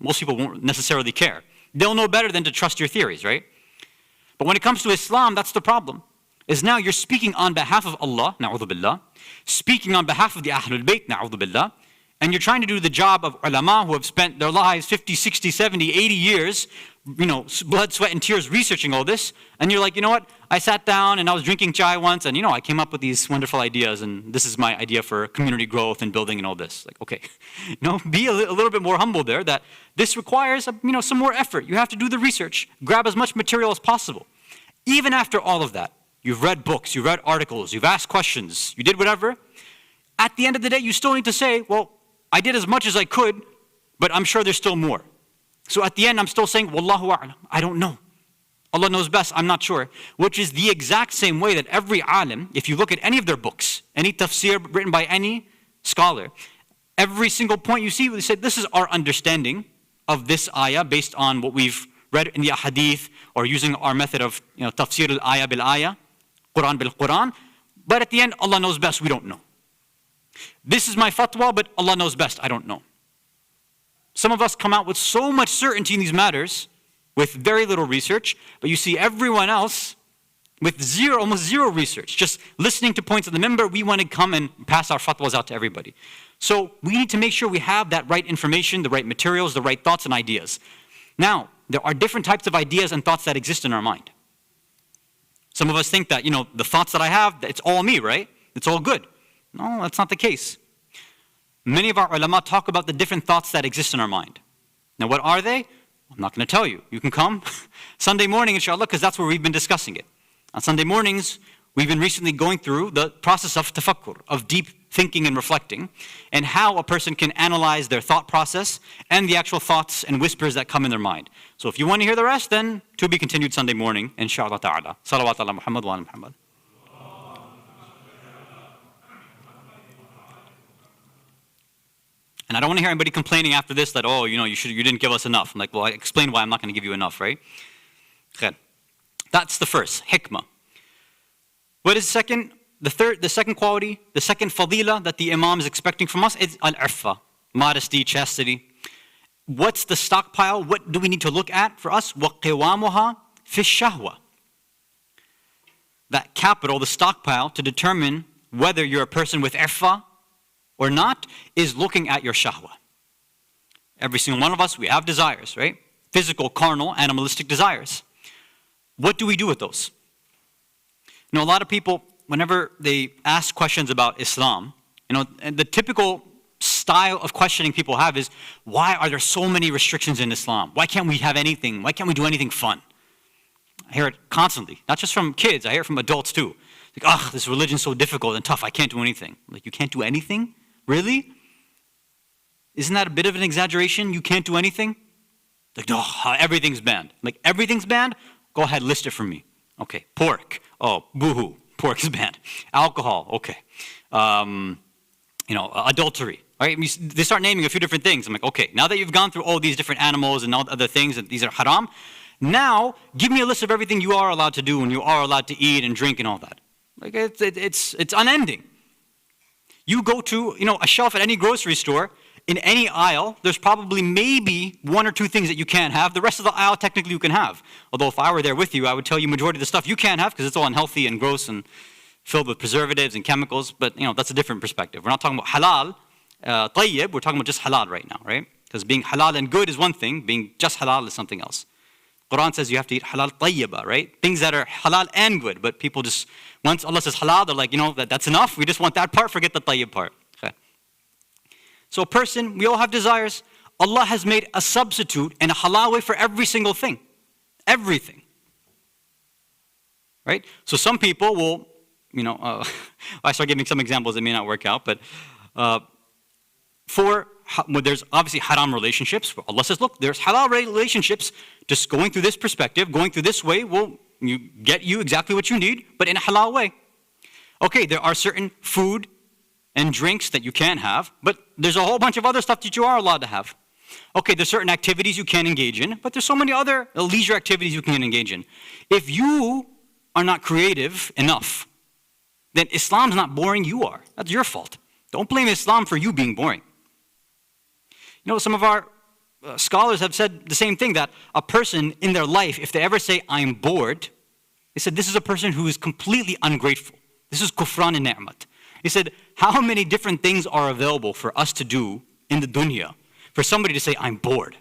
Most people won't necessarily care. They'll know better than to trust your theories, right? But when it comes to Islam, that's the problem. Is now you're speaking on behalf of Allah, na'udhu billah, speaking on behalf of the Ahlul Bayt, na'udhu billah, and you're trying to do the job of ulama who have spent their lives 50, 60, 70, 80 years, blood, sweat, and tears researching all this, and you're like, what? I sat down and I was drinking chai once, and I came up with these wonderful ideas, and this is my idea for community growth and building and all this. Like, okay, be a little bit more humble there, that this requires, some more effort. You have to do the research, grab as much material as possible. Even after all of that, you've read books, you've read articles, you've asked questions, you did whatever. At the end of the day, you still need to say, well, I did as much as I could, but I'm sure there's still more. So at the end, I'm still saying, Wallahu a'lam, I don't know. Allah knows best, I'm not sure. Which is the exact same way that every alim, if you look at any of their books, any tafsir written by any scholar, every single point you see, they say, this is our understanding of this ayah based on what we've read in the hadith or using our method of tafsir al-ayah bil-ayah, Quran bil-Quran. But at the end, Allah knows best, we don't know. This is my fatwa, but Allah knows best, I don't know. Some of us come out with so much certainty in these matters, with very little research, but you see everyone else with almost zero research, just listening to points of the mimbar. We want to come and pass our fatwas out to everybody. So we need to make sure we have that right information, the right materials, the right thoughts and ideas. Now, there are different types of ideas and thoughts that exist in our mind. Some of us think that, the thoughts that I have, it's all me, right? It's all good. No, that's not the case. Many of our ulama talk about the different thoughts that exist in our mind. Now, what are they? I'm not going to tell you. You can come Sunday morning, inshallah, because that's where we've been discussing it. On Sunday mornings, we've been recently going through the process of tafakkur, of deep thinking and reflecting, and how a person can analyze their thought process and the actual thoughts and whispers that come in their mind. So if you want to hear the rest, then to be continued Sunday morning, inshallah ta'ala. Salawat ala Muhammad wa ala Muhammad. And I don't want to hear anybody complaining after this that, oh, you didn't give us enough. I'm like, well, I explained why I'm not going to give you enough, right? That's the first, hikmah. What is the second? The second quality, the second fadila that the Imam is expecting from us is al-'iffa, modesty, chastity. What's the stockpile? What do we need to look at for us? وَقِوَامُهَا فِي الشَّهْوَةِ. That capital, the stockpile, to determine whether you're a person with 'iffa or not, is looking at your shahwa. Every single one of us, we have desires, right? Physical, carnal, animalistic desires. What do we do with those? A lot of people, whenever they ask questions about Islam, and the typical style of questioning people have is, why are there so many restrictions in Islam? Why can't we have anything? Why can't we do anything fun? I hear it constantly, not just from kids, I hear it from adults too. Like, this religion's so difficult and tough, I can't do anything. I'm like, you can't do anything? Really? Isn't that a bit of an exaggeration? You can't do anything? Like, no, everything's banned. I'm like, everything's banned? Go ahead, list it for me. Okay, pork. Oh, boo-hoo, pork is banned. Alcohol, okay. Adultery. Right? They start naming a few different things. I'm like, okay, now that you've gone through all these different animals and all other things, and these are haram, now give me a list of everything you are allowed to do and you are allowed to eat and drink and all that. Like, it's unending. You go to, a shelf at any grocery store, in any aisle, there's probably maybe one or two things that you can't have. The rest of the aisle, technically, you can have. Although if I were there with you, I would tell you majority of the stuff you can't have because it's all unhealthy and gross and filled with preservatives and chemicals. But, that's a different perspective. We're not talking about halal, tayyib. We're talking about just halal right now, right? Because being halal and good is one thing. Being just halal is something else. Quran says you have to eat halal tayyiba, right? Things that are halal and good. But people just, once Allah says halal, they're like, that's enough. We just want that part, forget the tayyib part. Okay. So a person, we all have desires. Allah has made a substitute and a halal way for every single thing. Everything. Right? So some people will, I start giving some examples that may not work out, but there's obviously haram relationships. Where Allah says, look, there's halal relationships. Just going through this perspective, going through this way will get you exactly what you need, but in a halal way. Okay, there are certain food and drinks that you can't have, but there's a whole bunch of other stuff that you are allowed to have. Okay, there's certain activities you can't engage in, but there's so many other leisure activities you can engage in. If you are not creative enough, then Islam's not boring, you are. That's your fault. Don't blame Islam for you being boring. Some of our scholars have said the same thing, that a person in their life, if they ever say, I'm bored, they said this is a person who is completely ungrateful. This is kufran and ni'mat. He said, how many different things are available for us to do in the dunya for somebody to say, I'm bored?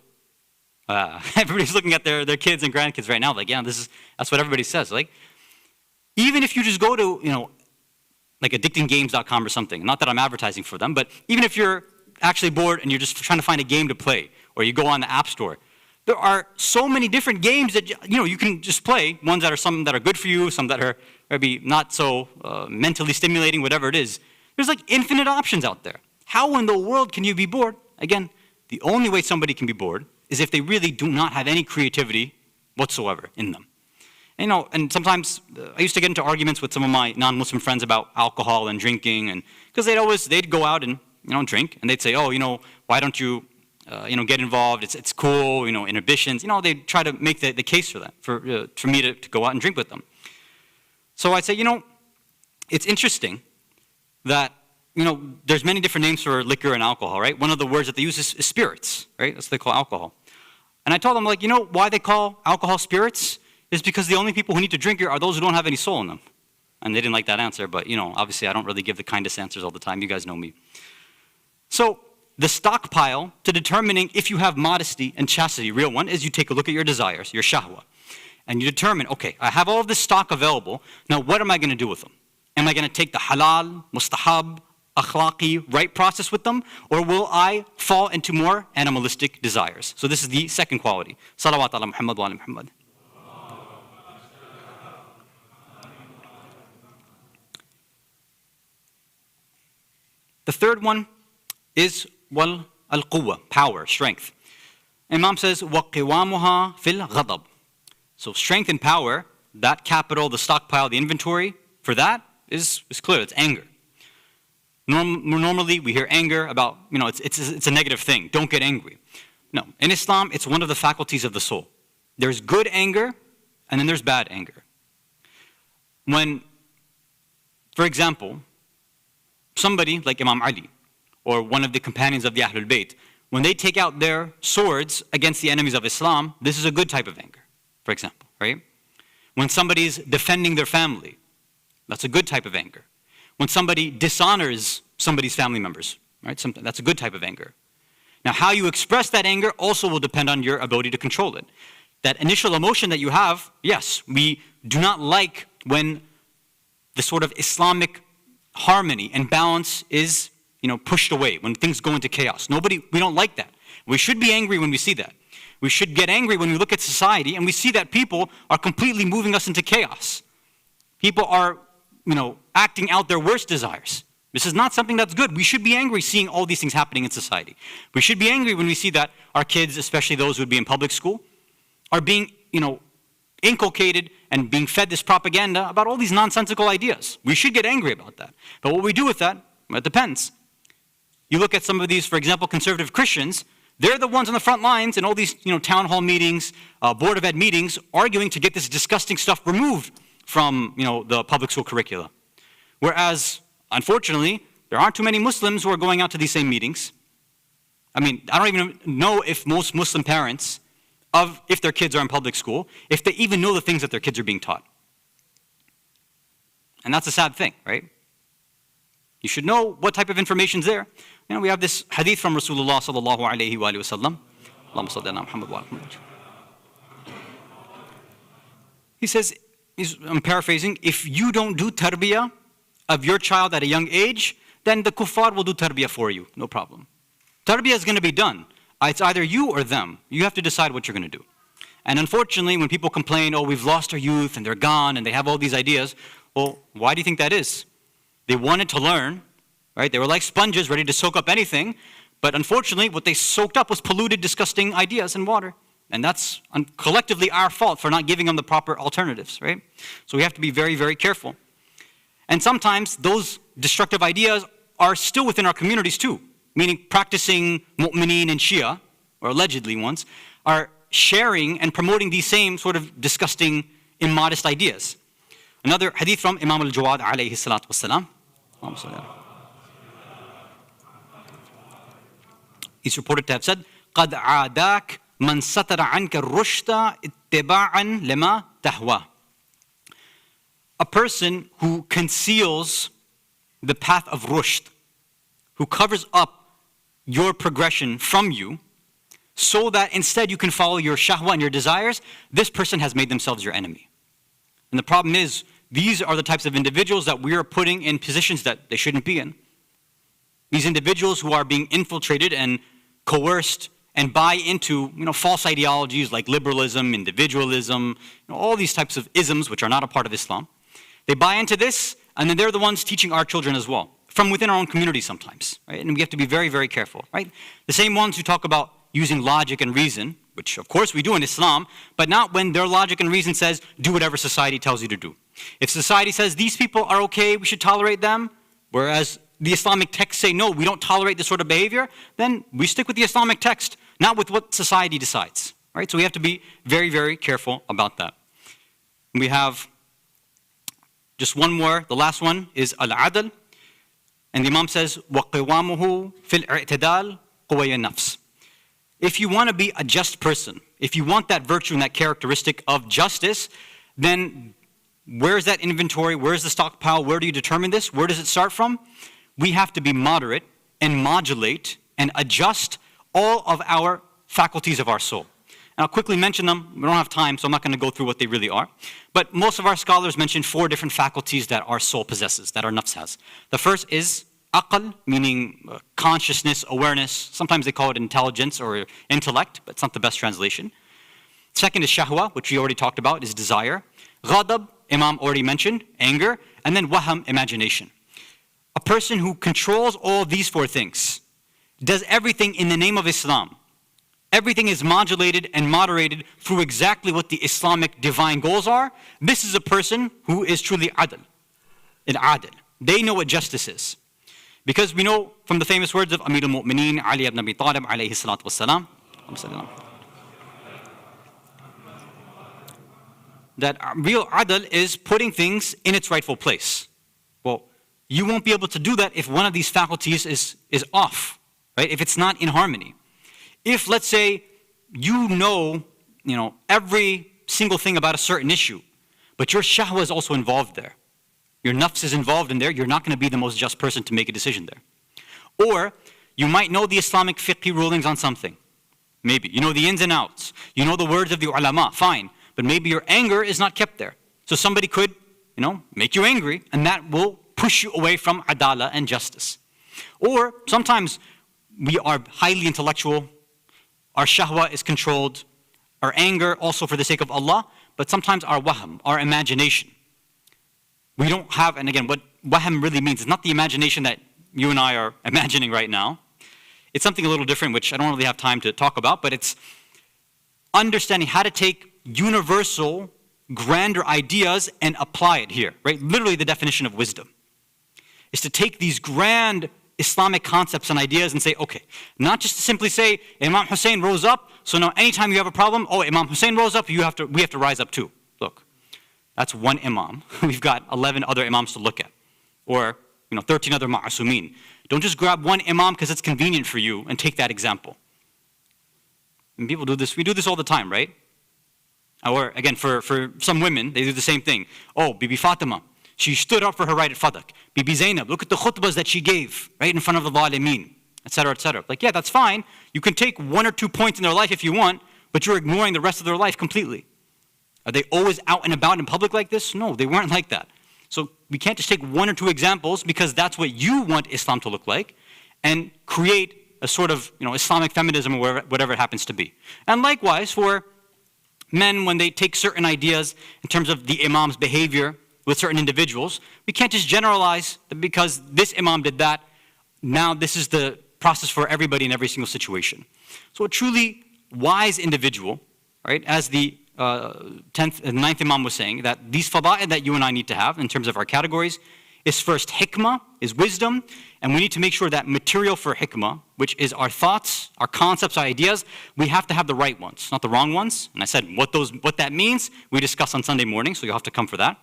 Everybody's looking at their kids and grandkids right now, like, yeah, that's what everybody says. Like, even if you just go to, like addictinggames.com or something, not that I'm advertising for them, but even if you're actually bored and you're just trying to find a game to play, or you go on the App Store, there are so many different games that you can just play. Ones that are some that are good for you, some that are maybe not so mentally stimulating, whatever it is. There's like infinite options out there. How in the world can you be bored? Again, the only way somebody can be bored is if they really do not have any creativity whatsoever in them. And sometimes I used to get into arguments with some of my non-Muslim friends about alcohol and drinking, and because they'd go out and drink, and they'd say, oh, why don't you get involved? It's cool, inhibitions. They'd try to make the case for that, for me to go out and drink with them. So I'd say, it's interesting that there's many different names for liquor and alcohol, right? One of the words that they use is spirits, right? That's what they call alcohol. And I told them, like, why they call alcohol spirits? Is because the only people who need to drink it are those who don't have any soul in them. And they didn't like that answer, but obviously I don't really give the kindest answers all the time. You guys know me. So the stockpile to determining if you have modesty and chastity, real one, is you take a look at your desires, your shahwa, and you determine, okay, I have all of this stock available. Now what am I going to do with them? Am I going to take the halal, mustahab, akhlaqi, right process with them, or will I fall into more animalistic desires? So this is the second quality. Salawat ala Muhammad wa ala Muhammad. The third one is al-quwwa, power, strength. Imam says, وَقِوَامُهَا فِي الْغَضَبِ. So strength and power, that capital, the stockpile, the inventory, for that is clear, it's anger. Normally we hear anger about, it's a negative thing, don't get angry. No, in Islam, it's one of the faculties of the soul. There's good anger, and then there's bad anger. When, for example, somebody like Imam Ali, or one of the companions of the Ahlul Bayt, when they take out their swords against the enemies of Islam, this is a good type of anger, for example, right? When somebody's defending their family, that's a good type of anger. When somebody dishonors somebody's family members, right? That's a good type of anger. Now, how you express that anger also will depend on your ability to control it. That initial emotion that you have, yes, we do not like when the sort of Islamic harmony and balance is, pushed away, when things go into chaos. We don't like that. We should be angry when we see that. We should get angry when we look at society and we see that people are completely moving us into chaos. People are, acting out their worst desires. This is not something that's good. We should be angry seeing all these things happening in society. We should be angry when we see that our kids, especially those who would be in public school, are being, inculcated and being fed this propaganda about all these nonsensical ideas. We should get angry about that. But what we do with that, it depends. You look at some of these, for example, conservative Christians, they're the ones on the front lines in all these, town hall meetings, board of ed meetings, arguing to get this disgusting stuff removed from, the public school curricula. Whereas, unfortunately, there aren't too many Muslims who are going out to these same meetings. I don't even know if most Muslim parents, if their kids are in public school, if they even know the things that their kids are being taught. And that's a sad thing, right? You should know what type of information is there. We have this hadith from Rasulullah sallallahu alayhi wa sallam. Allahumma salli ala Muhammad wa ala Muhammad. He says, I'm paraphrasing, if you don't do tarbiyah of your child at a young age, then the kuffar will do tarbiyah for you, no problem. Tarbiyah is going to be done. It's either you or them. You have to decide what you're going to do. And unfortunately, when people complain, we've lost our youth and they're gone and they have all these ideas, well, why do you think that is? They wanted to learn, right? They were like sponges ready to soak up anything, but unfortunately, what they soaked up was polluted, disgusting ideas and water. And that's collectively our fault for not giving them the proper alternatives, right? So we have to be very, very careful. And sometimes those destructive ideas are still within our communities too, meaning practicing mu'mineen and Shia, or allegedly ones, are sharing and promoting these same sort of disgusting, immodest ideas. Another hadith from Imam al-Jawad alayhi salatu wassalam. He's reported to have said, قَدْ عَادَاكَ مَنْ سَتَرَ عَنْكَ الرُّشْدَ اتِّبَاعًا لِمَا تَهْوَى. A person who conceals the path of rushd, who covers up your progression from you, so that instead you can follow your shahwa and your desires, this person has made themselves your enemy. And the problem is, these are the types of individuals that we are putting in positions that they shouldn't be in. These individuals who are being infiltrated and coerced and buy into false ideologies like liberalism, individualism, all these types of isms which are not a part of Islam. They buy into this, and then they're the ones teaching our children as well, from within our own community sometimes, right? And we have to be very, very careful, right? The same ones who talk about using logic and reason, which of course we do in Islam, but not when their logic and reason says, do whatever society tells you to do. If society says these people are okay, we should tolerate them, whereas the Islamic texts say, no, we don't tolerate this sort of behavior, then we stick with the Islamic text, not with what society decides, right? So we have to be very, very careful about that. We have just one more, the last one is al-adl, and the Imam says, وَقِوَامُهُ فِي الْاِعْتِدَالِ قُوَيَ النَّفْسِ. If you want to be a just person, if you want that virtue and that characteristic of justice, then where's that inventory? Where's the stockpile? Where do you determine this? Where does it start from? We have to be moderate and modulate and adjust all of our faculties of our soul. And I'll quickly mention them. We don't have time, so I'm not going to go through what they really are. But most of our scholars mention 4 different faculties that our soul possesses, that our nafs has. The first is aql, meaning consciousness, awareness. Sometimes they call it intelligence or intellect, but it's not the best translation. Second is shahwa, which we already talked about, is desire. Ghadab, Imam already mentioned, anger. And then waham, imagination. A person who controls all of these four things, does everything in the name of Islam. Everything is modulated and moderated through exactly what the Islamic divine goals are. This is a person who is truly adl, an adl. They know what justice is. Because we know from the famous words of Amir al-Mu'mineen, Ali ibn Abi Talib, alayhi salatu wassalam, that real adl is putting things in its rightful place. Well, you won't be able to do that if one of these faculties is off, right? If it's not in harmony. If, let's say, you know every single thing about a certain issue, but your shahwa is also involved there. Your nafs is involved in there, you're not going to be the most just person to make a decision there. Or, you might know the Islamic fiqh rulings on something. Maybe. You know the ins and outs. You know the words of the ulama. Fine. But maybe your anger is not kept there. So somebody could, make you angry, and that will push you away from adala and justice. Or, sometimes we are highly intellectual, our shahwa is controlled, our anger also for the sake of Allah, but sometimes our waham, our imagination. We don't have, and again, what waham really means is not the imagination that you and I are imagining right now. It's something a little different, which I don't really have time to talk about, but it's understanding how to take universal, grander ideas and apply it here, right? Literally the definition of wisdom is to take these grand Islamic concepts and ideas and say, okay, not just to simply say, Imam Hussein rose up, so now anytime you have a problem, Imam Hussein rose up, we have to rise up too. Look, that's one Imam. We've got 11 other Imams to look at. Or, 13 other ma'asumeen. Don't just grab one Imam because it's convenient for you and take that example. And people do this, we do this all the time, right? Or, again, for some women, they do the same thing. Bibi Fatima, she stood up for her right at Fadak. Bibi Zainab, look at the khutbahs that she gave, right in front of the Zalimeen, etc., etc. Like, yeah, that's fine. You can take 1 or 2 points in their life if you want, but you're ignoring the rest of their life completely. Are they always out and about in public like this? No, they weren't like that. So we can't just take 1 or 2 examples because that's what you want Islam to look like and create a sort of Islamic feminism or whatever it happens to be. And likewise for men, when they take certain ideas in terms of the Imam's behavior with certain individuals, we can't just generalize that because this Imam did that, now this is the process for everybody in every single situation. So a truly wise individual, right, as the 10th and 9th Imam was saying, that these fada'id that you and I need to have in terms of our categories is first hikmah, is wisdom, and we need to make sure that material for hikmah, which is our thoughts, our concepts, our ideas, we have to have the right ones, not the wrong ones. And I said what that means, we discuss on Sunday morning, so you'll have to come for that.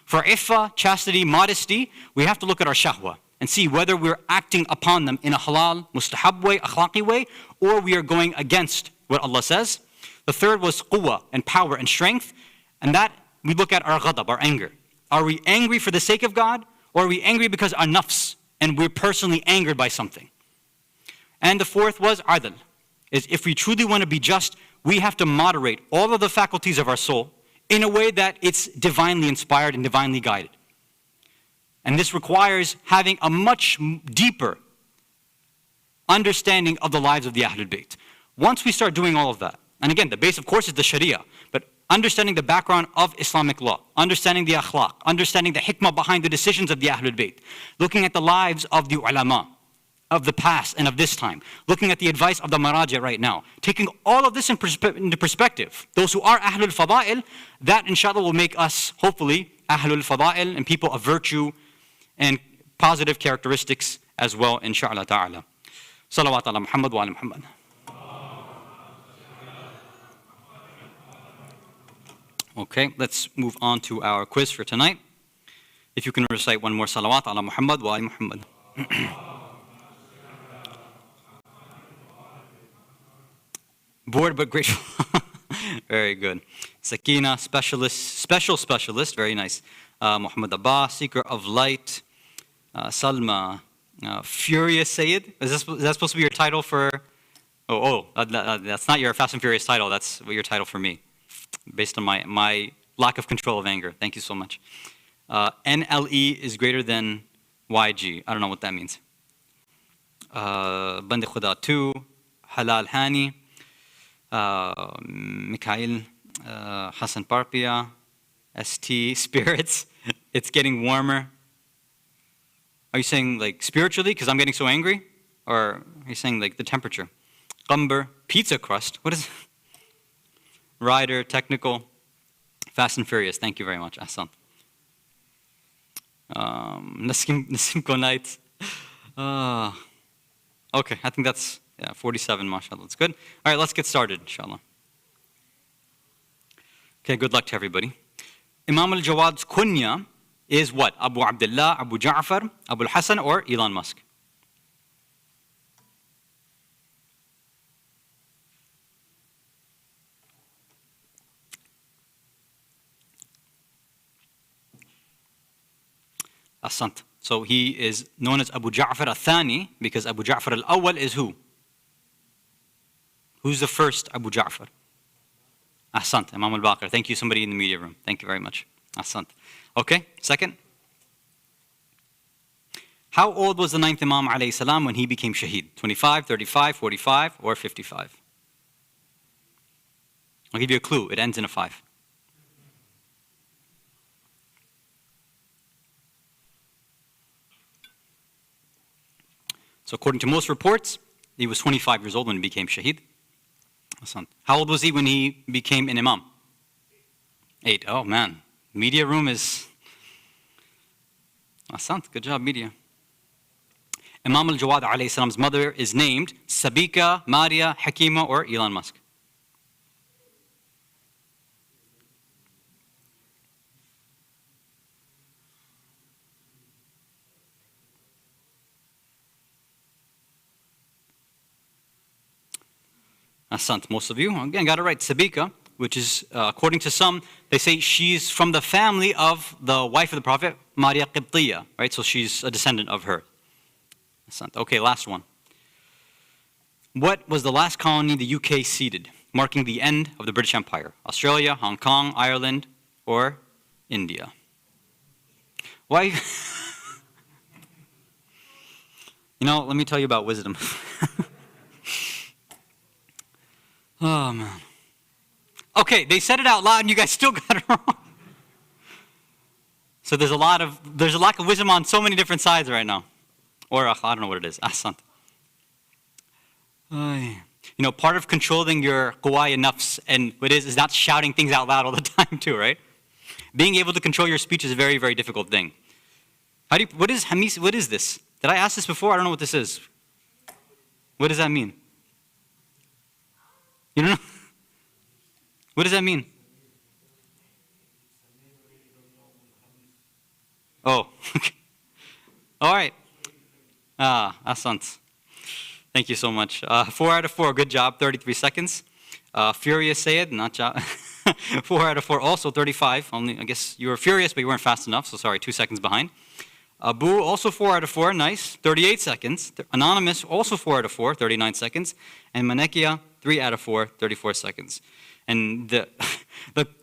For iffah, chastity, modesty, we have to look at our shahwa and see whether we're acting upon them in a halal, mustahab way, akhlaqi way, or we are going against what Allah says. The third was quwwah and power and strength, and that we look at our ghadab, our anger. Are we angry for the sake of God, or are we angry because our nafs, and we're personally angered by something? And the fourth was adl, is if we truly want to be just, we have to moderate all of the faculties of our soul in a way that it's divinely inspired and divinely guided. And this requires having a much deeper understanding of the lives of the Ahlul Bayt. Once we start doing all of that, and again, the base of course is the Sharia, but understanding the background of Islamic law, understanding the akhlaq, understanding the hikmah behind the decisions of the Ahlul Bayt, looking at the lives of the ulama, of the past and of this time, looking at the advice of the maraja right now, taking all of this into perspective, those who are Ahlul Fada'il, that inshallah will make us, hopefully, Ahlul Fada'il and people of virtue and positive characteristics as well, inshallah ta'ala. Salawat ala Muhammad wa ala Muhammad. Okay, let's move on to our quiz for tonight. If you can recite one more salawat ala Muhammad wa ala Muhammad. Bored but grateful. Very good. Sakina, special specialist, very nice. Muhammad Abba, seeker of light. Salma, furious Sayyid. Is that supposed to be your title for? That's not your Fast and Furious title. That's your title for me, based on my lack of control of anger. Thank you so much. NLE is greater than YG. I don't know what that means. Bande Khuda 2, Halal Hani, Mikhail, Hasan Parpia, ST, Spirits. It's getting warmer. Are you saying like spiritually, because I'm getting so angry? Or are you saying like the temperature? Qamber, pizza crust. What is it? Rider, technical, Fast and Furious. Thank you very much. Hasan. Nasim Konait. Okay, I think that's 47, mashallah. That's good. All right, let's get started, inshallah. Okay, good luck to everybody. Imam al-Jawad's kunya is what? Abu Abdullah, Abu Ja'far, Abu al-Hasan, or Elon Musk? Asant. So he is known as Abu Ja'far al-Thani because Abu Ja'far al-Awwal is who? Who's the first Abu Ja'far? Ahsant, Imam al-Baqir. Thank you, somebody in the media room. Thank you very much. Ahsant. Okay, second. How old was the ninth Imam alayhi salam when he became shaheed? 25, 35, 45, or 55? I'll give you a clue. It ends in a 5. So according to most reports, he was 25 years old when he became shaheed. How old was he when he became an imam? 8. Oh man, media room is... Asant, good job, media. Imam al-Jawad alayhi salam's mother is named Sabika, Maria, Hakima, or Elon Musk. Asant, most of you, again, got it right. Sabika, which is, according to some, they say she's from the family of the wife of the Prophet, Maria Qibtiyya, right? So she's a descendant of her. Asant. Okay, last one. What was the last colony the UK ceded, marking the end of the British Empire? Australia, Hong Kong, Ireland, or India? Why? Let me tell you about wisdom. Oh, man. Okay, they said it out loud and you guys still got it wrong. So there's a lack of wisdom on so many different sides right now. Or, I don't know what it is. Ahsant. Part of controlling your quwaya nafs and what is not shouting things out loud all the time too, right? Being able to control your speech is a very, very difficult thing. What is Hamis? What is this? Did I ask this before? I don't know what this is. What does that mean? You don't know? What does that mean? Oh, okay. All right. Asant. Thank you so much. 4 out of 4, good job, 33 seconds. Furious Saiyid, not job. 4 out of 4, also 35. Only, I guess you were furious, but you weren't fast enough, so sorry, 2 seconds behind. Abu, also 4 out of 4, nice, 38 seconds. Anonymous, also 4 out of 4, 39 seconds. And Manekia, 3 out of 4, 34 seconds. And the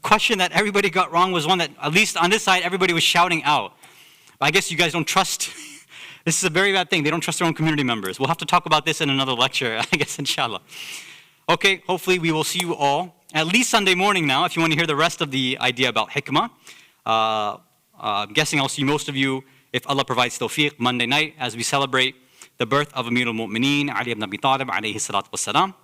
question that everybody got wrong was one that, at least on this side, everybody was shouting out. I guess you guys don't trust. This is a very bad thing. They don't trust their own community members. We'll have to talk about this in another lecture, I guess, inshallah. Okay, hopefully we will see you all, at least Sunday morning now, if you want to hear the rest of the idea about hikmah. I'm guessing I'll see most of you, if Allah provides tawfiq, Monday night, as we celebrate the birth of Amir al-Mu'mineen, Ali ibn Abi Talib, alayhi salatu wassalam.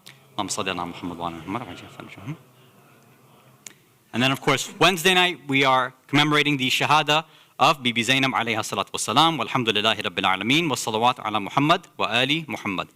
And then, of course, Wednesday night, we are commemorating the Shahada of Bibi Zainab alayha salatu wassalam. Walhamdulillahi Rabbil Alameen. Wa salawat ala Muhammad wa ali Muhammad.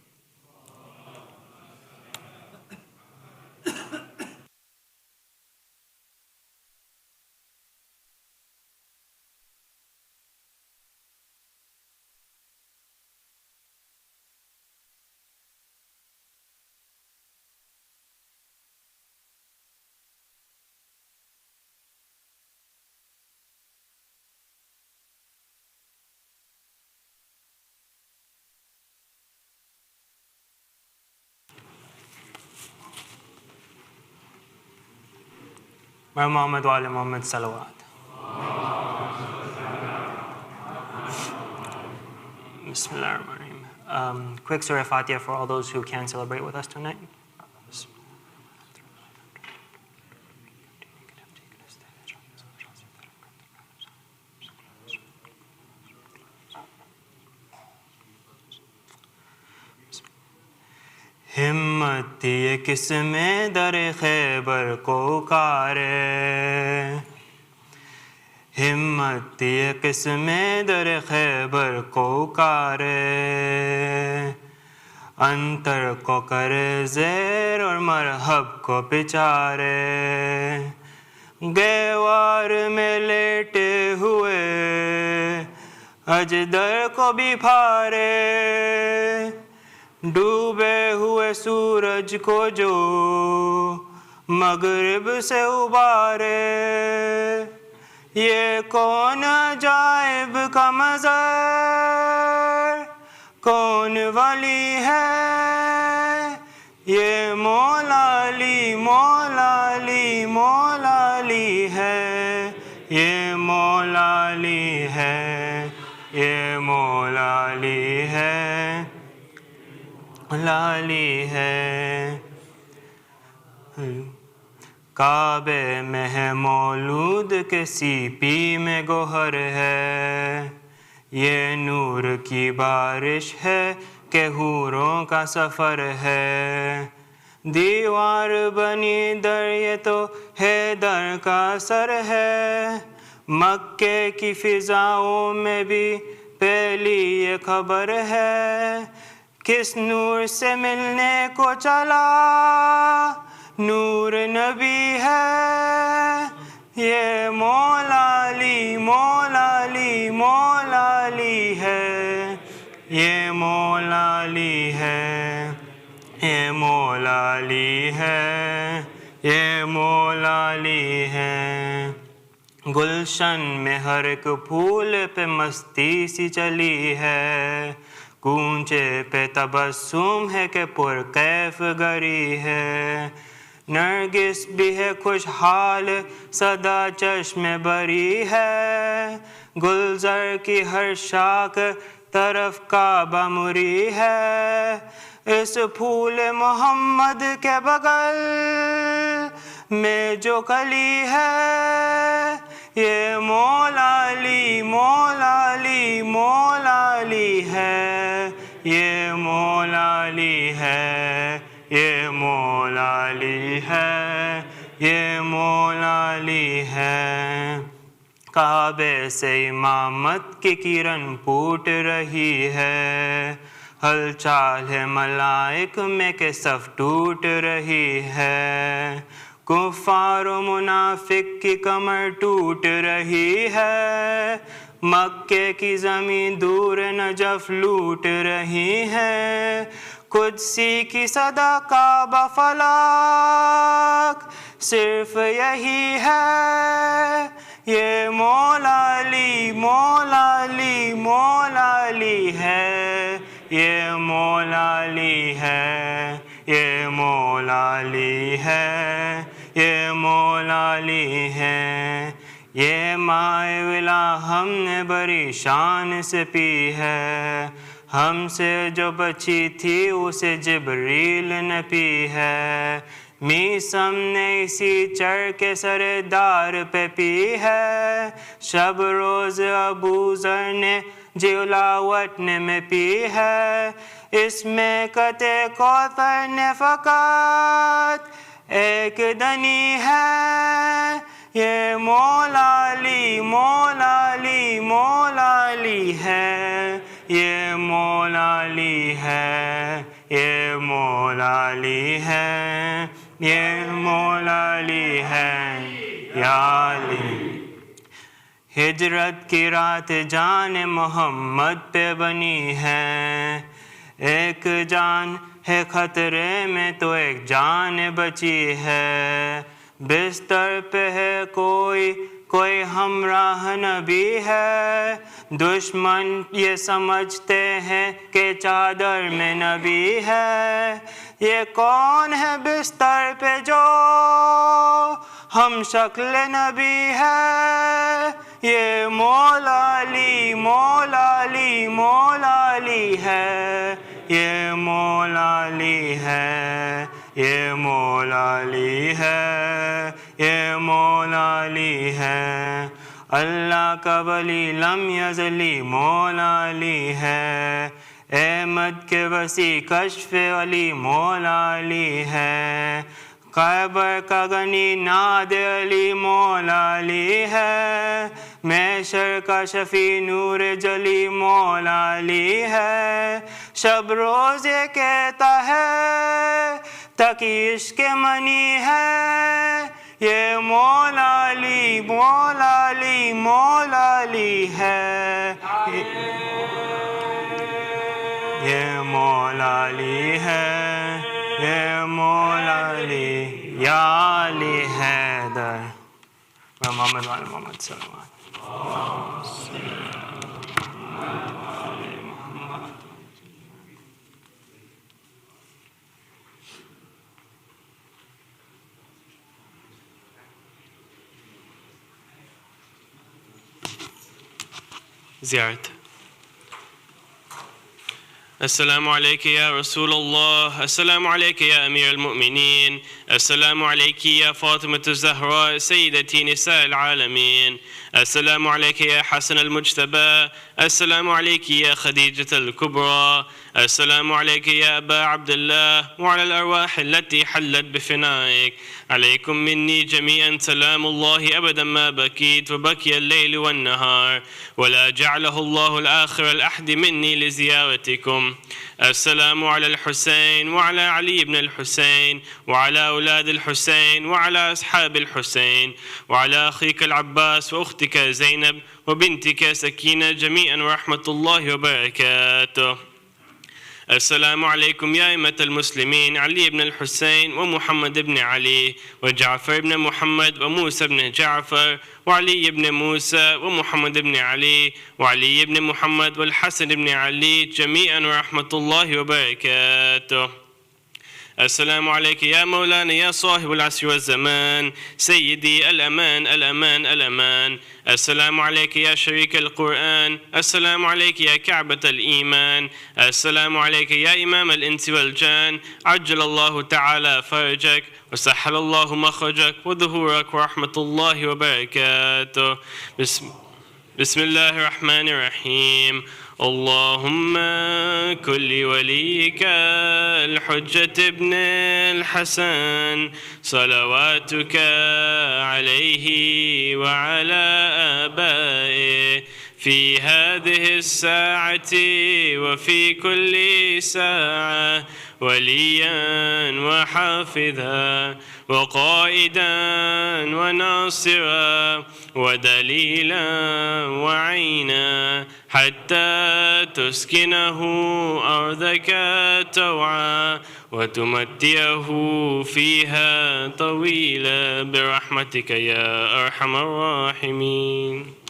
Muhammad wa ala Muhammad salawat. Bismillah ar-Rahman ar-Rahim. quick Surah Fatiha for all those who can celebrate with us tonight. ہمت یہ کس میں در خیبر کو کارے، ہمت یہ کس میں در خیبر کو کارے، انتر کو کرے زیر اور مرحب کو پچارے، گیوار میں لیٹے ہوئے اجدر کو بھی پھارے، ڈوبے ہوئے سورج کو جو مغرب سے ابارے، یہ کون عجائب کا منظر، کون ولی ہے یہ مولا علی، مولا علی، مولا علی ہے، یہ مولا علی ہے، یہ مولا علی ہے، لالی ہے۔ کعبے میں ہے مولود کے سیپی میں گوہر ہے، یہ نور کی بارش ہے کہ حوروں کا سفر ہے، دیوار بنی در یہ تو حیدر کا سر ہے، مکے کی فضاؤں میں بھی پہلی یہ خبر ہے، کس نور سے ملنے کو چلا نور نبی ہے، یہ مولا علی، مولا علی، مولا علی ہے، یہ مولا علی ہے، یہ مولا علی ہے، یہ مولا علی ہے۔ گلشن میں ہر ایک پھول پہ مستی سی چلی ہے، کونچے پہ تبسم ہے کہ پرکیف گری ہے، نرگس بھی ہے خوشحال صدا چشم بری ہے، گلزر کی ہر شاخ طرف کعبہ مری ہے، اس پھول محمد کے بغل میں جو کلی ہے، یہ مولا علی، مولا علی، مولا علی ہے، یہ مولا علی ہے، یہ مولا علی ہے، یہ مولا علی ہے۔ کعبے سے امامت کی کرن پھوٹ رہی ہے، ہلچال ہے ملائک میں کہ صف ٹوٹ رہی ہے، کفار و منافق کی کمر ٹوٹ رہی ہے، مکے کی زمین دور نجف لوٹ رہی ہے، قدسی کی صدا کعبہ فلک صرف یہی ہے، یہ مولا علی، مولا علی، مولا علی ہے، یہ مولا علی ہے، یہ مولا علی ہے، یہ مولا علی ہے۔ یہ مائے ولا ہم نے بڑی شان سے پی ہے، ہم سے جو بچی تھی اسے جبریل نے پی ہے، میسم نے اسی چر کے سردار پہ پی ہے، شب روز ابو ذر نے جلاوطن میں پی ہے، اس میں قطع کوثر نے فقط ایک دنی ہے، یہ مولا علی، مولا علی، مولا علی ہے، یہ مولا علی ہے، یہ مولا علی ہے، یہ مولا علی ہے، یا علی۔ ہجرت کی رات جان محمد پہ بنی ہے، ایک جان ہے خطرے میں تو ایک جان بچی ہے، بستر پہ ہے کوئی ہمراہ نبی ہے، دشمن یہ سمجھتے ہیں کہ چادر میں نبی ہے، یہ کون ہے بستر پہ جو ہم شکل نبی ہے، یہ مولا علی، مولا علی، مولا علی ہے، ये मौला अली है, ये मौला अली है, ये मौला अली है। अल्लाह का वली लम यज़ली मौला अली है, अहमद के वसी कश्फ अली मौला अली है। कैबर का गनी नाद अली मौला अली है, मैशर का शफी नूर जली मौला अली है। शब रोज़ ये कहता है तकी इश्क मनी है, ये मौला अली मौला अली मौला अली है, ये मौला अली है, ये मौला अली या अली हैदर। मोहम्मद वाले मोहम्मद सल्लल्लाहु زيارة. السلام عليك يا رسول الله، السلام عليك يا أمير المؤمنين، السلام عليك يا فاطمة الزهراء سيدتي نساء العالمين، السلام عليك يا حسن المجتبى، السلام عليك يا خديجة الكبرى، السلام عليك يا أبا عبد الله، وعلى الأرواح التي حلت بفنائك. عليكم مني جميعا سلام الله أبدا ما بكيت وبكي الليل والنهار، ولا جعله الله الآخر الأحد مني لزيارتكم. السلام على الحسين وعلى علي بن الحسين وعلى أولاد الحسين وعلى أصحاب الحسين وعلى أخيك العباس وأختك زينب وبنتك سكينة جميعا ورحمة الله وبركاته. السلام عليكم يا أئمة المسلمين، علي بن الحسين ومحمد بن علي وجعفر بن محمد وموسى بن جعفر وعلي بن موسى ومحمد بن علي وعلي بن محمد والحسن بن علي جميعا ورحمة الله وبركاته. السلام عليك يا مولانا يا صاحب العصر والزمان، سيدي الأمان الأمان الأمان. السلام عليك يا شريك القرآن، السلام عليك يا كعبة الإيمان، السلام عليك يا إمام الإنس والجان. عجل الله تعالى فرجك وسهل الله مخرجك وظهورك ورحمة الله وبركاته. بسم الله الرحمن الرحيم. اللهم كن لوليك الحجة ابن الحسن صلواتك عليه وعلى آبائه في هذه الساعة وفي كل ساعة وليا وحافظا وقائدا وناصرا ودليلا وعينا حتى تسكنه أرضك طوعا وتمتعه فيها طويلا برحمتك يا أرحم الراحمين.